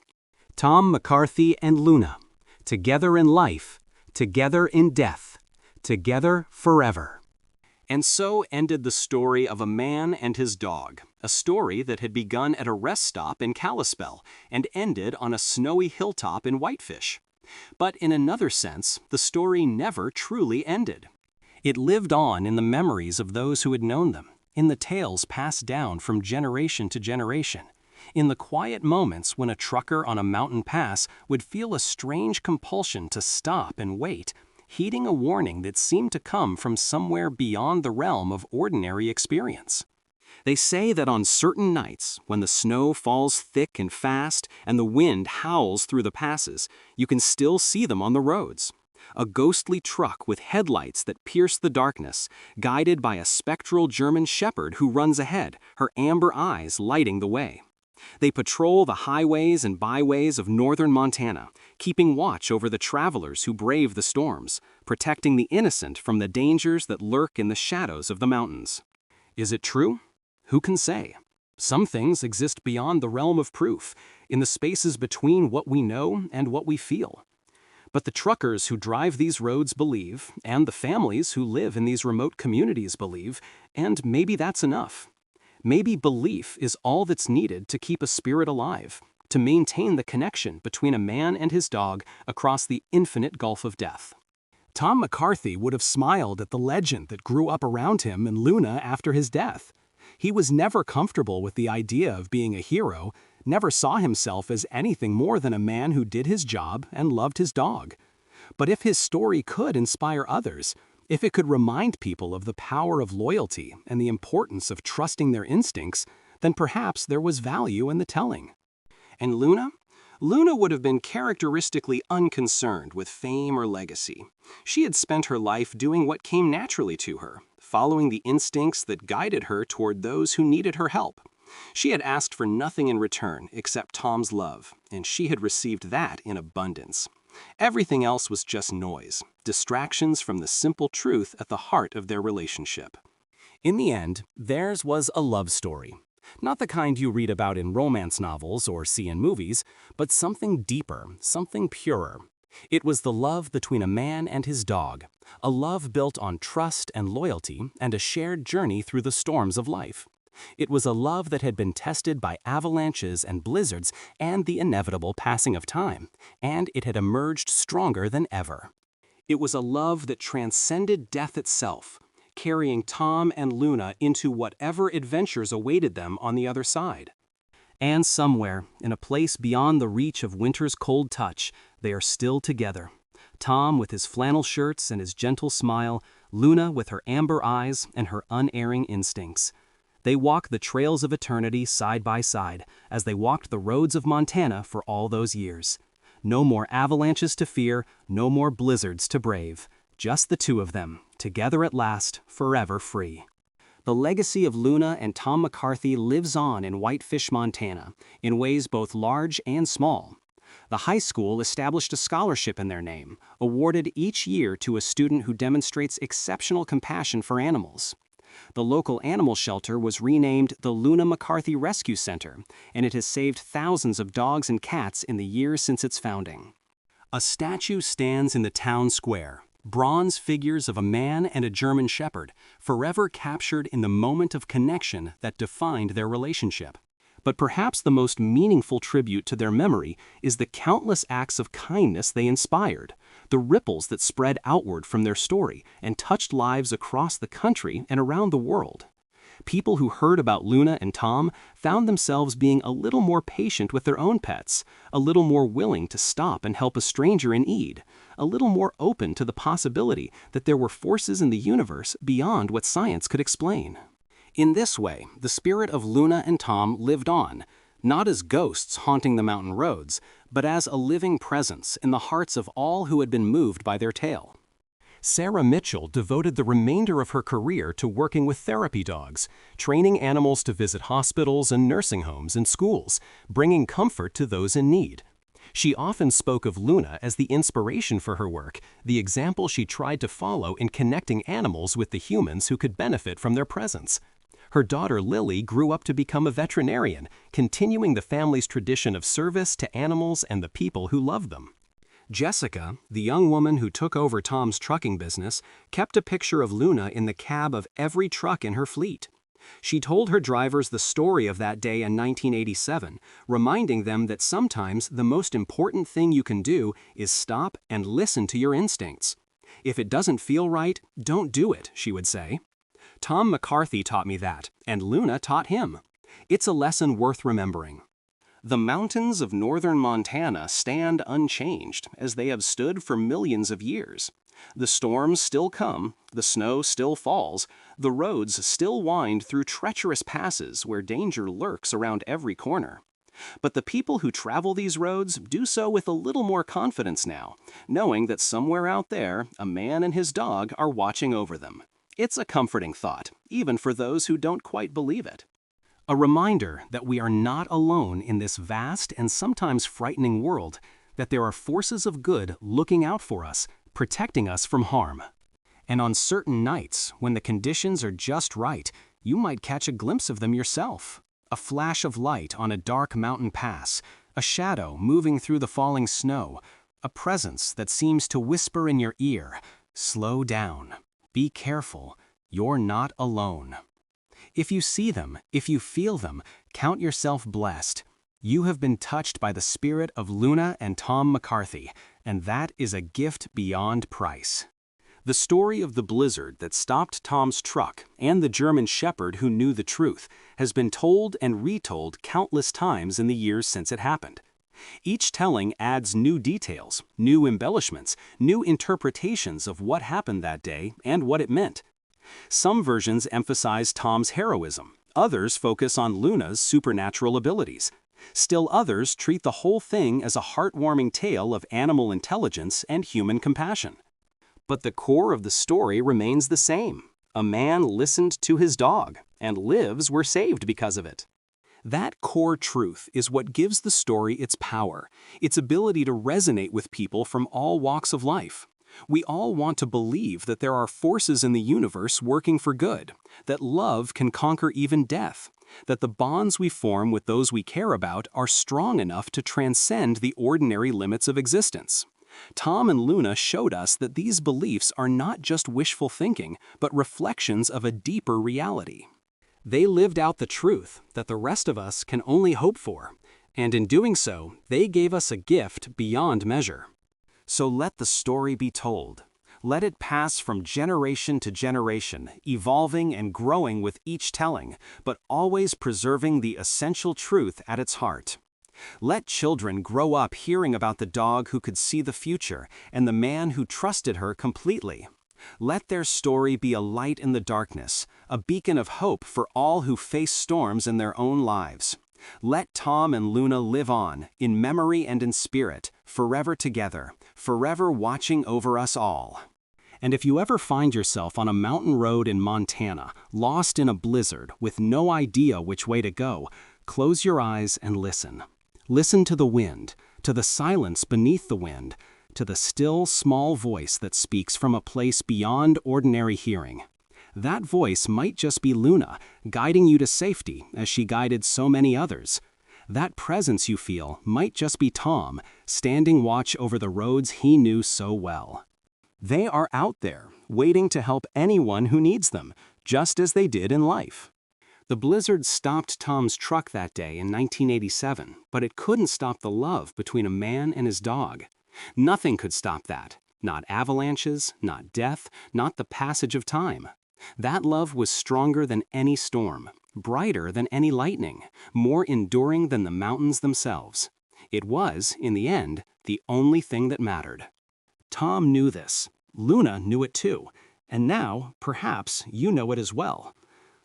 Tom McCarthy and Luna, together in life, together in death, together forever. And so ended the story of a man and his dog, a story that had begun at a rest stop in Kalispell and ended on a snowy hilltop in Whitefish. But in another sense, the story never truly ended. It lived on in the memories of those who had known them, in the tales passed down from generation to generation, in the quiet moments when a trucker on a mountain pass would feel a strange compulsion to stop and wait, heeding a warning that seemed to come from somewhere beyond the realm of ordinary experience. They say that on certain nights, when the snow falls thick and fast and the wind howls through the passes, you can still see them on the roads. A ghostly truck with headlights that pierce the darkness, guided by a spectral German shepherd who runs ahead, her amber eyes lighting the way. They patrol the highways and byways of northern Montana, keeping watch over the travelers who brave the storms, protecting the innocent from the dangers that lurk in the shadows of the mountains. Is it true? Who can say? Some things exist beyond the realm of proof, in the spaces between what we know and what we feel. But the truckers who drive these roads believe, and the families who live in these remote communities believe, and maybe that's enough. Maybe belief is all that's needed to keep a spirit alive, to maintain the connection between a man and his dog across the infinite gulf of death. Tom McCarthy would have smiled at the legend that grew up around him and Luna after his death. He was never comfortable with the idea of being a hero, never saw himself as anything more than a man who did his job and loved his dog. But if his story could inspire others, if it could remind people of the power of loyalty and the importance of trusting their instincts, then perhaps there was value in the telling. And Luna? Luna would have been characteristically unconcerned with fame or legacy. She had spent her life doing what came naturally to her, following the instincts that guided her toward those who needed her help. She had asked for nothing in return except Tom's love, and she had received that in abundance. Everything else was just noise, distractions from the simple truth at the heart of their relationship. In the end, theirs was a love story. Not the kind you read about in romance novels or see in movies, but something deeper, something purer. It was the love between a man and his dog, a love built on trust and loyalty and a shared journey through the storms of life. It was a love that had been tested by avalanches and blizzards and the inevitable passing of time, and it had emerged stronger than ever. It was a love that transcended death itself, carrying Tom and Luna into whatever adventures awaited them on the other side. And somewhere, in a place beyond the reach of winter's cold touch, they are still together. Tom with his flannel shirts and his gentle smile, Luna with her amber eyes and her unerring instincts. They walk the trails of eternity side by side, as they walked the roads of Montana for all those years. No more avalanches to fear, no more blizzards to brave. Just the two of them, together at last, forever free. The legacy of Luna and Tom McCarthy lives on in Whitefish, Montana, in ways both large and small. The high school established a scholarship in their name, awarded each year to a student who demonstrates exceptional compassion for animals. The local animal shelter was renamed the Luna McCarthy Rescue Center, and it has saved thousands of dogs and cats in the years since its founding. A statue stands in the town square, bronze figures of a man and a German shepherd, forever captured in the moment of connection that defined their relationship. But perhaps the most meaningful tribute to their memory is the countless acts of kindness they inspired, the ripples that spread outward from their story and touched lives across the country and around the world. People who heard about Luna and Tom found themselves being a little more patient with their own pets, a little more willing to stop and help a stranger in need, a little more open to the possibility that there were forces in the universe beyond what science could explain. In this way, the spirit of Luna and Tom lived on, not as ghosts haunting the mountain roads, but as a living presence in the hearts of all who had been moved by their tale. Sarah Mitchell devoted the remainder of her career to working with therapy dogs, training animals to visit hospitals and nursing homes and schools, bringing comfort to those in need. She often spoke of Luna as the inspiration for her work, the example she tried to follow in connecting animals with the humans who could benefit from their presence. Her daughter Lily grew up to become a veterinarian, continuing the family's tradition of service to animals and the people who loved them. Jessica, the young woman who took over Tom's trucking business, kept a picture of Luna in the cab of every truck in her fleet. She told her drivers the story of that day in 1987, reminding them that sometimes the most important thing you can do is stop and listen to your instincts. If it doesn't feel right, don't do it, she would say. Tom McCarthy taught me that, and Luna taught him. It's a lesson worth remembering. The mountains of northern Montana stand unchanged, as they have stood for millions of years. The storms still come, the snow still falls, the roads still wind through treacherous passes where danger lurks around every corner. But the people who travel these roads do so with a little more confidence now, knowing that somewhere out there, a man and his dog are watching over them. It's a comforting thought, even for those who don't quite believe it. A reminder that we are not alone in this vast and sometimes frightening world, that there are forces of good looking out for us, protecting us from harm. And on certain nights, when the conditions are just right, you might catch a glimpse of them yourself. A flash of light on a dark mountain pass, a shadow moving through the falling snow, a presence that seems to whisper in your ear, "Slow down. Be careful. You're not alone." If you see them, if you feel them, count yourself blessed. You have been touched by the spirit of Luna and Tom McCarthy, and that is a gift beyond price. The story of the blizzard that stopped Tom's truck and the German shepherd who knew the truth has been told and retold countless times in the years since it happened. Each telling adds new details, new embellishments, new interpretations of what happened that day and what it meant. Some versions emphasize Tom's heroism, others focus on Luna's supernatural abilities. Still others treat the whole thing as a heartwarming tale of animal intelligence and human compassion. But the core of the story remains the same. A man listened to his dog, and lives were saved because of it. That core truth is what gives the story its power, its ability to resonate with people from all walks of life. We all want to believe that there are forces in the universe working for good, that love can conquer even death, that the bonds we form with those we care about are strong enough to transcend the ordinary limits of existence. Tom and Luna showed us that these beliefs are not just wishful thinking, but reflections of a deeper reality. They lived out the truth that the rest of us can only hope for, and in doing so, they gave us a gift beyond measure. So let the story be told. Let it pass from generation to generation, evolving and growing with each telling, but always preserving the essential truth at its heart. Let children grow up hearing about the dog who could see the future and the man who trusted her completely. Let their story be a light in the darkness, a beacon of hope for all who face storms in their own lives. Let Tom and Luna live on, in memory and in spirit, forever together, forever watching over us all. And if you ever find yourself on a mountain road in Montana, lost in a blizzard, with no idea which way to go, close your eyes and listen. Listen to the wind, to the silence beneath the wind, to the still, small voice that speaks from a place beyond ordinary hearing. That voice might just be Luna, guiding you to safety as she guided so many others. That presence you feel might just be Tom, standing watch over the roads he knew so well. They are out there, waiting to help anyone who needs them, just as they did in life. The blizzard stopped Tom's truck that day in 1987, but it couldn't stop the love between a man and his dog. Nothing could stop that. Not avalanches, not death, not the passage of time. That love was stronger than any storm, brighter than any lightning, more enduring than the mountains themselves. It was, in the end, the only thing that mattered. Tom knew this. Luna knew it too. And now, perhaps, you know it as well.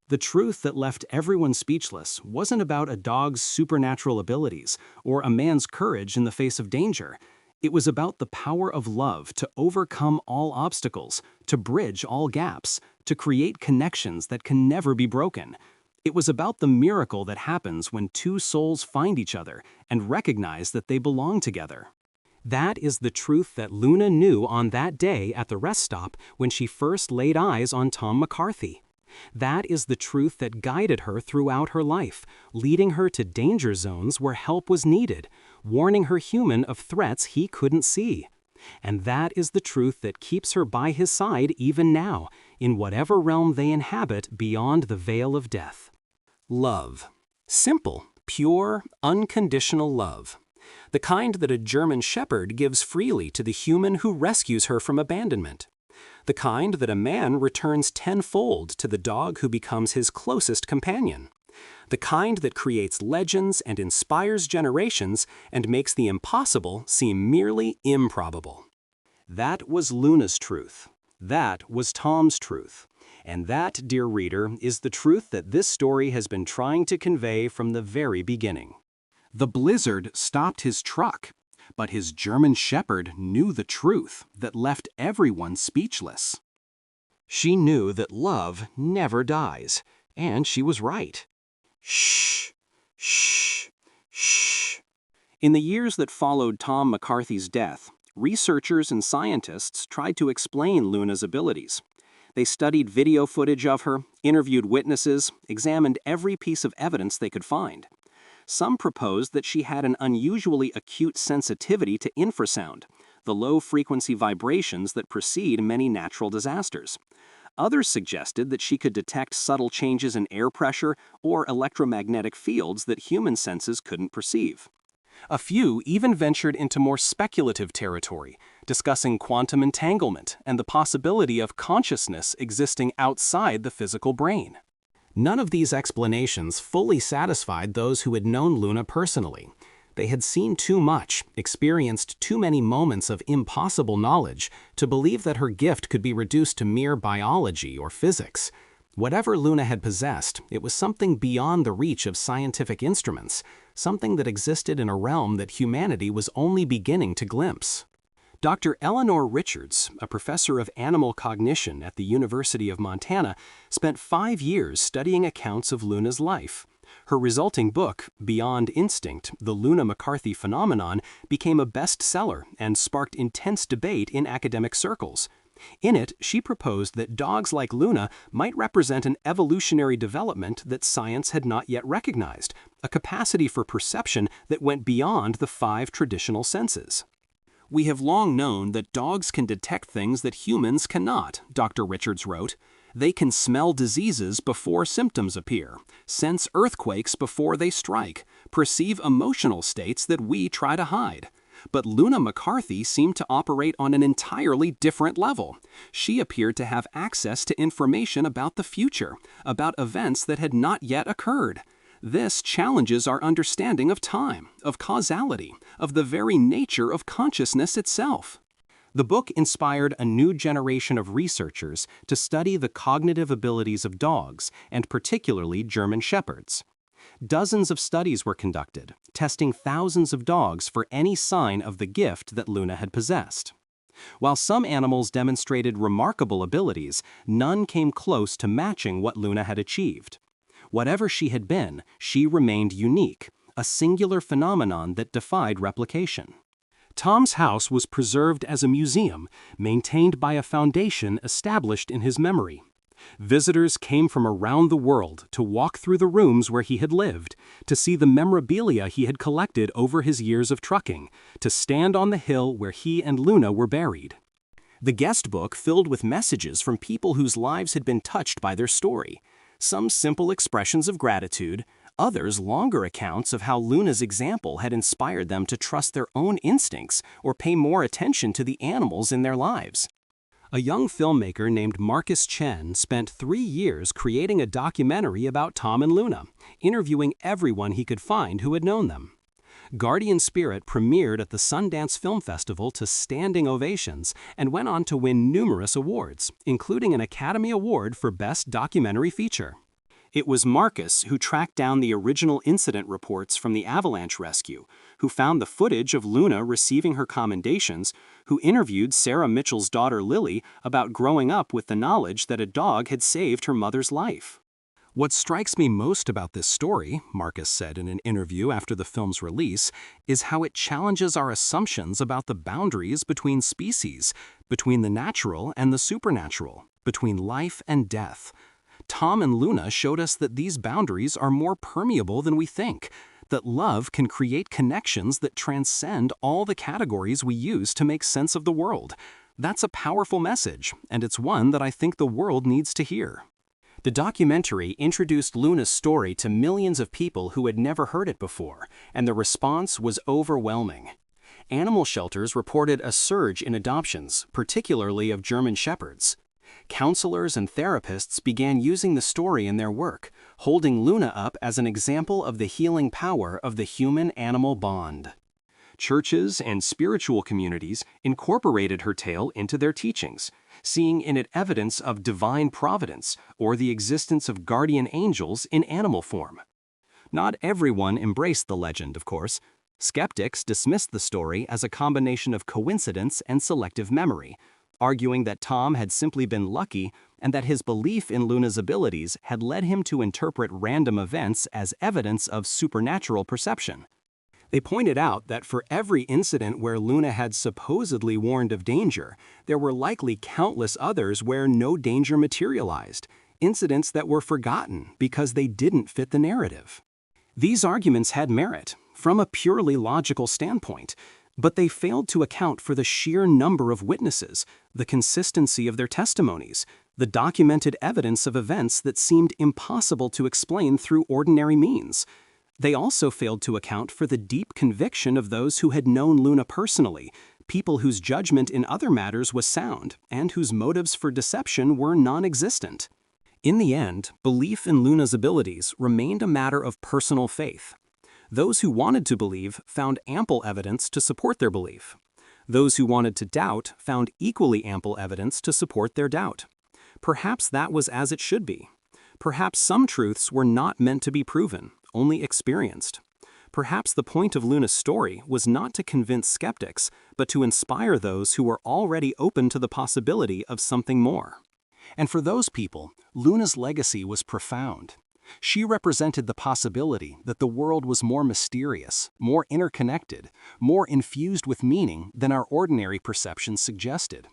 The truth that left everyone speechless wasn't about a dog's supernatural abilities or a man's courage in the face of danger. It was about the power of love to overcome all obstacles, to bridge all gaps, to create connections that can never be broken. It was about the miracle that happens when two souls find each other and recognize that they belong together. That is the truth that Luna knew on that day at the rest stop when she first laid eyes on Tom McCarthy. That is the truth that guided her throughout her life, leading her to danger zones where help was needed, warning her human of threats he couldn't see. And that is the truth that keeps her by his side even now, in whatever realm they inhabit beyond the veil of death. Love. Simple, pure, unconditional love. The kind that a German shepherd gives freely to the human who rescues her from abandonment. The kind that a man returns tenfold to the dog who becomes his closest companion. The kind that creates legends and inspires generations and makes the impossible seem merely improbable. That was Luna's truth. That was Tom's truth. And that, dear reader, is the truth that this story has been trying to convey from the very beginning. The blizzard stopped his truck, but his German shepherd knew the truth that left everyone speechless. She knew that love never dies, and she was right. Shh, shh, shh. In the years that followed Tom McCarthy's death, researchers and scientists tried to explain Luna's abilities. They studied video footage of her, interviewed witnesses, examined every piece of evidence they could find. Some proposed that she had an unusually acute sensitivity to infrasound, the low-frequency vibrations that precede many natural disasters. Others suggested that she could detect subtle changes in air pressure or electromagnetic fields that human senses couldn't perceive. A few even ventured into more speculative territory, discussing quantum entanglement and the possibility of consciousness existing outside the physical brain. None of these explanations fully satisfied those who had known Luna personally. They had seen too much, experienced too many moments of impossible knowledge to believe that her gift could be reduced to mere biology or physics. Whatever Luna had possessed, it was something beyond the reach of scientific instruments, something that existed in a realm that humanity was only beginning to glimpse. Dr. Eleanor Richards, a professor of animal cognition at the University of Montana, spent 5 years studying accounts of Luna's life. Her resulting book, Beyond Instinct, The Luna McCarthy Phenomenon, became a bestseller and sparked intense debate in academic circles. In it, she proposed that dogs like Luna might represent an evolutionary development that science had not yet recognized, a capacity for perception that went beyond the 5 traditional senses. "We have long known that dogs can detect things that humans cannot," Dr. Richards wrote. "They can smell diseases before symptoms appear, sense earthquakes before they strike, perceive emotional states that we try to hide. But Luna McCarthy seemed to operate on an entirely different level. She appeared to have access to information about the future, about events that had not yet occurred. This challenges our understanding of time, of causality, of the very nature of consciousness itself." The book inspired a new generation of researchers to study the cognitive abilities of dogs, and particularly German Shepherds. Dozens of studies were conducted, testing thousands of dogs for any sign of the gift that Luna had possessed. While some animals demonstrated remarkable abilities, none came close to matching what Luna had achieved. Whatever she had been, she remained unique, a singular phenomenon that defied replication. Tom's house was preserved as a museum, maintained by a foundation established in his memory. Visitors came from around the world to walk through the rooms where he had lived, to see the memorabilia he had collected over his years of trucking, to stand on the hill where he and Luna were buried. The guest book filled with messages from people whose lives had been touched by their story. Some simple expressions of gratitude, others longer accounts of how Luna's example had inspired them to trust their own instincts or pay more attention to the animals in their lives. A young filmmaker named Marcus Chen spent 3 years creating a documentary about Tom and Luna, interviewing everyone he could find who had known them. Guardian Spirit premiered at the Sundance Film Festival to standing ovations and went on to win numerous awards, including an Academy Award for Best Documentary Feature. It was Marcus who tracked down the original incident reports from the avalanche rescue, who found the footage of Luna receiving her commendations, who interviewed Sarah Mitchell's daughter Lily about growing up with the knowledge that a dog had saved her mother's life. "What strikes me most about this story," Marcus said in an interview after the film's release, "is how it challenges our assumptions about the boundaries between species, between the natural and the supernatural, between life and death. Tom and Luna showed us that these boundaries are more permeable than we think, that love can create connections that transcend all the categories we use to make sense of the world. That's a powerful message, and it's one that I think the world needs to hear." The documentary introduced Luna's story to millions of people who had never heard it before, and the response was overwhelming. Animal shelters reported a surge in adoptions, particularly of German Shepherds. Counselors and therapists began using the story in their work, holding Luna up as an example of the healing power of the human-animal bond. Churches and spiritual communities incorporated her tale into their teachings, seeing in it evidence of divine providence or the existence of guardian angels in animal form. Not everyone embraced the legend, of course. Skeptics dismissed the story as a combination of coincidence and selective memory, arguing that Tom had simply been lucky and that his belief in Luna's abilities had led him to interpret random events as evidence of supernatural perception. They pointed out that for every incident where Luna had supposedly warned of danger, there were likely countless others where no danger materialized, incidents that were forgotten because they didn't fit the narrative. These arguments had merit, from a purely logical standpoint, but they failed to account for the sheer number of witnesses, the consistency of their testimonies, the documented evidence of events that seemed impossible to explain through ordinary means. They also failed to account for the deep conviction of those who had known Luna personally, people whose judgment in other matters was sound, and whose motives for deception were non-existent. In the end, belief in Luna's abilities remained a matter of personal faith. Those who wanted to believe found ample evidence to support their belief. Those who wanted to doubt found equally ample evidence to support their doubt. Perhaps that was as it should be. Perhaps some truths were not meant to be proven, only experienced. Perhaps the point of Luna's story was not to convince skeptics, but to inspire those who were already open to the possibility of something more. And for those people, Luna's legacy was profound. She represented the possibility that the world was more mysterious, more interconnected, more infused with meaning than our ordinary perceptions suggested.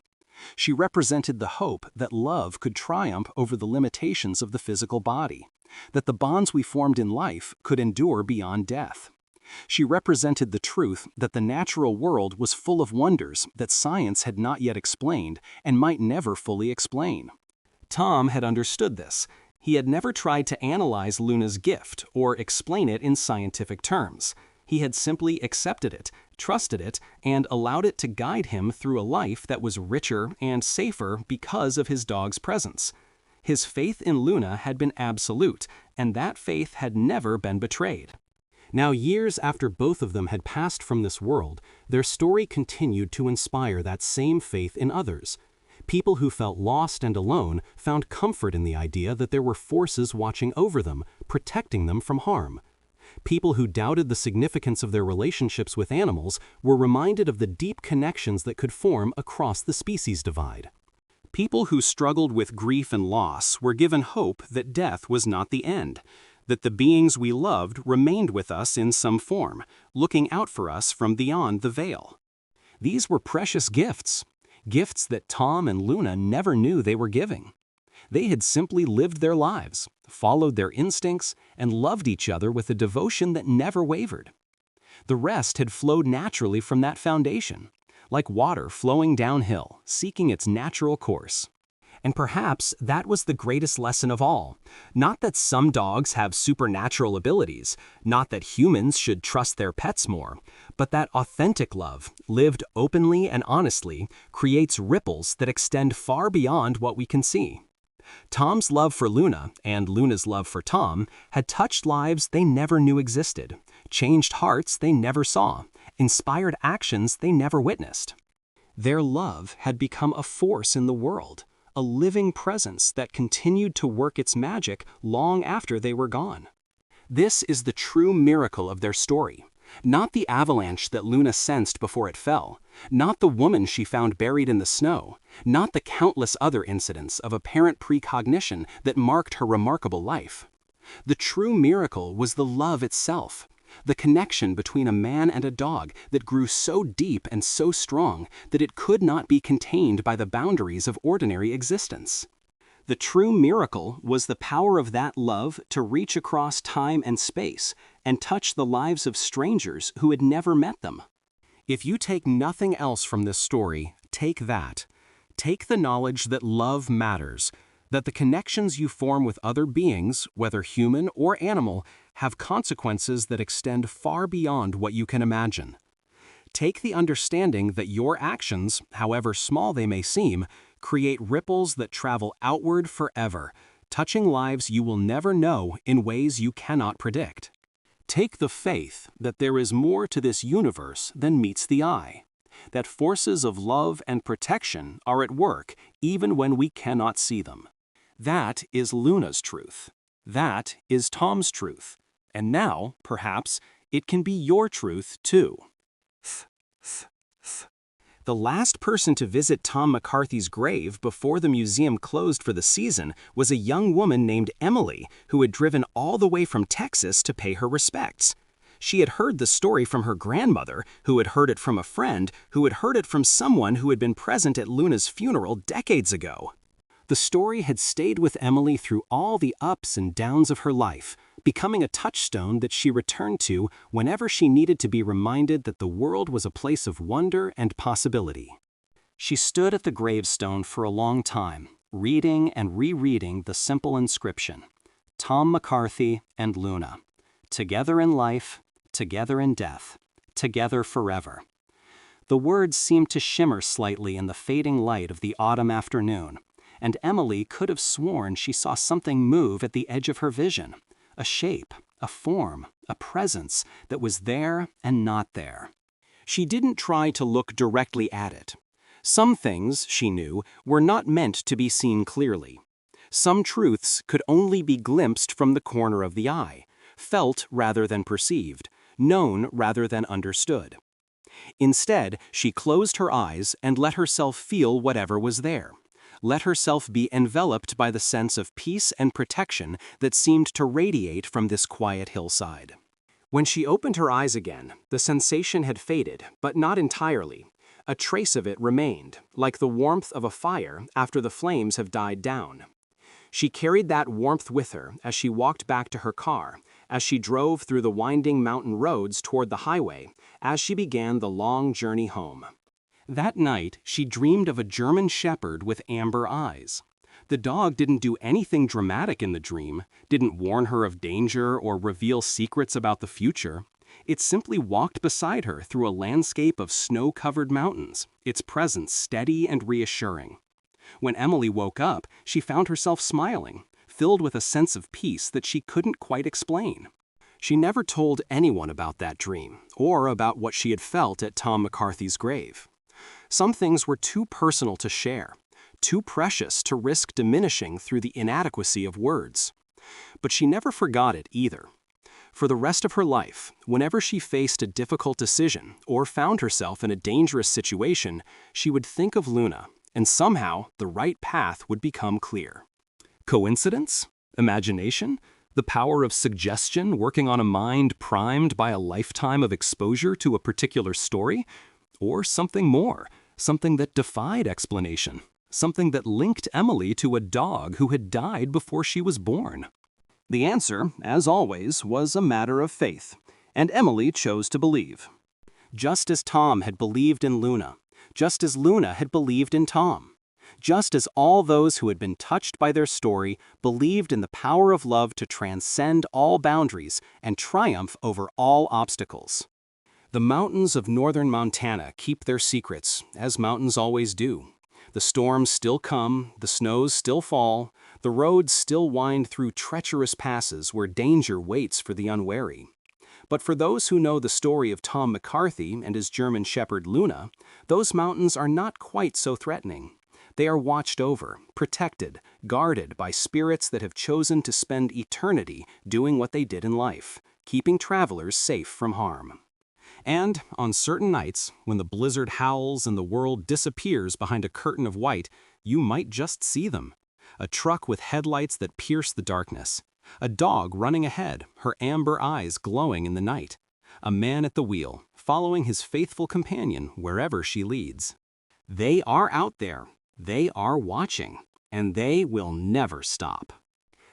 She represented the hope that love could triumph over the limitations of the physical body, that the bonds we formed in life could endure beyond death. She represented the truth that the natural world was full of wonders that science had not yet explained and might never fully explain. Tom had understood this. He had never tried to analyze Luna's gift or explain it in scientific terms. He had simply accepted it, trusted it, and allowed it to guide him through a life that was richer and safer because of his dog's presence. His faith in Luna had been absolute, and that faith had never been betrayed. Now, years after both of them had passed from this world, their story continued to inspire that same faith in others. People who felt lost and alone found comfort in the idea that there were forces watching over them, protecting them from harm. People who doubted the significance of their relationships with animals were reminded of the deep connections that could form across the species divide. People who struggled with grief and loss were given hope that death was not the end, that the beings we loved remained with us in some form, looking out for us from beyond the veil. These were precious gifts that Tom and Luna never knew they were giving. They had simply lived their lives, followed their instincts, and loved each other with a devotion that never wavered. The rest had flowed naturally from that foundation, like water flowing downhill, seeking its natural course. And perhaps that was the greatest lesson of all. Not that some dogs have supernatural abilities, not that humans should trust their pets more, but that authentic love, lived openly and honestly, creates ripples that extend far beyond what we can see. Tom's love for Luna and Luna's love for Tom had touched lives they never knew existed, changed hearts they never saw, inspired actions they never witnessed. Their love had become a force in the world, a living presence that continued to work its magic long after they were gone. This is the true miracle of their story. Not the avalanche that Luna sensed before it fell, not the woman she found buried in the snow, not the countless other incidents of apparent precognition that marked her remarkable life. The true miracle was the love itself, the connection between a man and a dog that grew so deep and so strong that it could not be contained by the boundaries of ordinary existence. The true miracle was the power of that love to reach across time and space and touch the lives of strangers who had never met them. If you take nothing else from this story, take that. Take the knowledge that love matters, that the connections you form with other beings, whether human or animal, have consequences that extend far beyond what you can imagine. Take the understanding that your actions, however small they may seem, create ripples that travel outward forever, touching lives you will never know in ways you cannot predict. Take the faith that there is more to this universe than meets the eye, that forces of love and protection are at work even when we cannot see them. That is Luna's truth. That is Tom's truth. And now, perhaps, it can be your truth too. The last person to visit Tom McCarthy's grave before the museum closed for the season was a young woman named Emily who had driven all the way from Texas to pay her respects. She had heard the story from her grandmother, who had heard it from a friend, who had heard it from someone who had been present at Luna's funeral decades ago. The story had stayed with Emily through all the ups and downs of her life, becoming a touchstone that she returned to whenever she needed to be reminded that the world was a place of wonder and possibility. She stood at the gravestone for a long time, reading and rereading the simple inscription, Tom McCarthy and Luna, together in life, together in death, together forever. The words seemed to shimmer slightly in the fading light of the autumn afternoon, and Emily could have sworn she saw something move at the edge of her vision. A shape, a form, a presence that was there and not there. She didn't try to look directly at it. Some things, she knew, were not meant to be seen clearly. Some truths could only be glimpsed from the corner of the eye, felt rather than perceived, known rather than understood. Instead, she closed her eyes and let herself feel whatever was there. let herself be enveloped by the sense of peace and protection that seemed to radiate from this quiet hillside. When she opened her eyes again, the sensation had faded, but not entirely. A trace of it remained, like the warmth of a fire after the flames have died down. She carried that warmth with her as she walked back to her car, as she drove through the winding mountain roads toward the highway, as she began the long journey home. That night, she dreamed of a German shepherd with amber eyes. The dog didn't do anything dramatic in the dream, didn't warn her of danger or reveal secrets about the future. It simply walked beside her through a landscape of snow-covered mountains, its presence steady and reassuring. When Emily woke up, she found herself smiling, filled with a sense of peace that she couldn't quite explain. She never told anyone about that dream, or about what she had felt at Tom McCarthy's grave. Some things were too personal to share, too precious to risk diminishing through the inadequacy of words. But she never forgot it either. For the rest of her life, whenever she faced a difficult decision or found herself in a dangerous situation, she would think of Luna, and somehow the right path would become clear. Coincidence? Imagination? The power of suggestion working on a mind primed by a lifetime of exposure to a particular story? Or something more, something that defied explanation, something that linked Emily to a dog who had died before she was born? The answer, as always, was a matter of faith, and Emily chose to believe. Just as Tom had believed in Luna, just as Luna had believed in Tom, just as all those who had been touched by their story believed in the power of love to transcend all boundaries and triumph over all obstacles. The mountains of northern Montana keep their secrets, as mountains always do. The storms still come, the snows still fall, the roads still wind through treacherous passes where danger waits for the unwary. But for those who know the story of Tom McCarthy and his German shepherd Luna, those mountains are not quite so threatening. They are watched over, protected, guarded by spirits that have chosen to spend eternity doing what they did in life, keeping travelers safe from harm. And on certain nights, when the blizzard howls and the world disappears behind a curtain of white, you might just see them. A truck with headlights that pierce the darkness. A dog running ahead, her amber eyes glowing in the night. A man at the wheel, following his faithful companion wherever she leads. They are out there, they are watching, and they will never stop.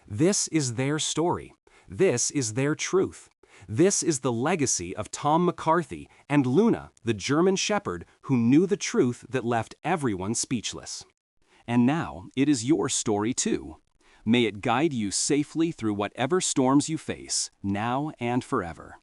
This is their story. This is their truth. This is the legacy of Tom McCarthy and Luna, the German shepherd who knew the truth that left everyone speechless. And now it is your story too. May it guide you safely through whatever storms you face, now and forever.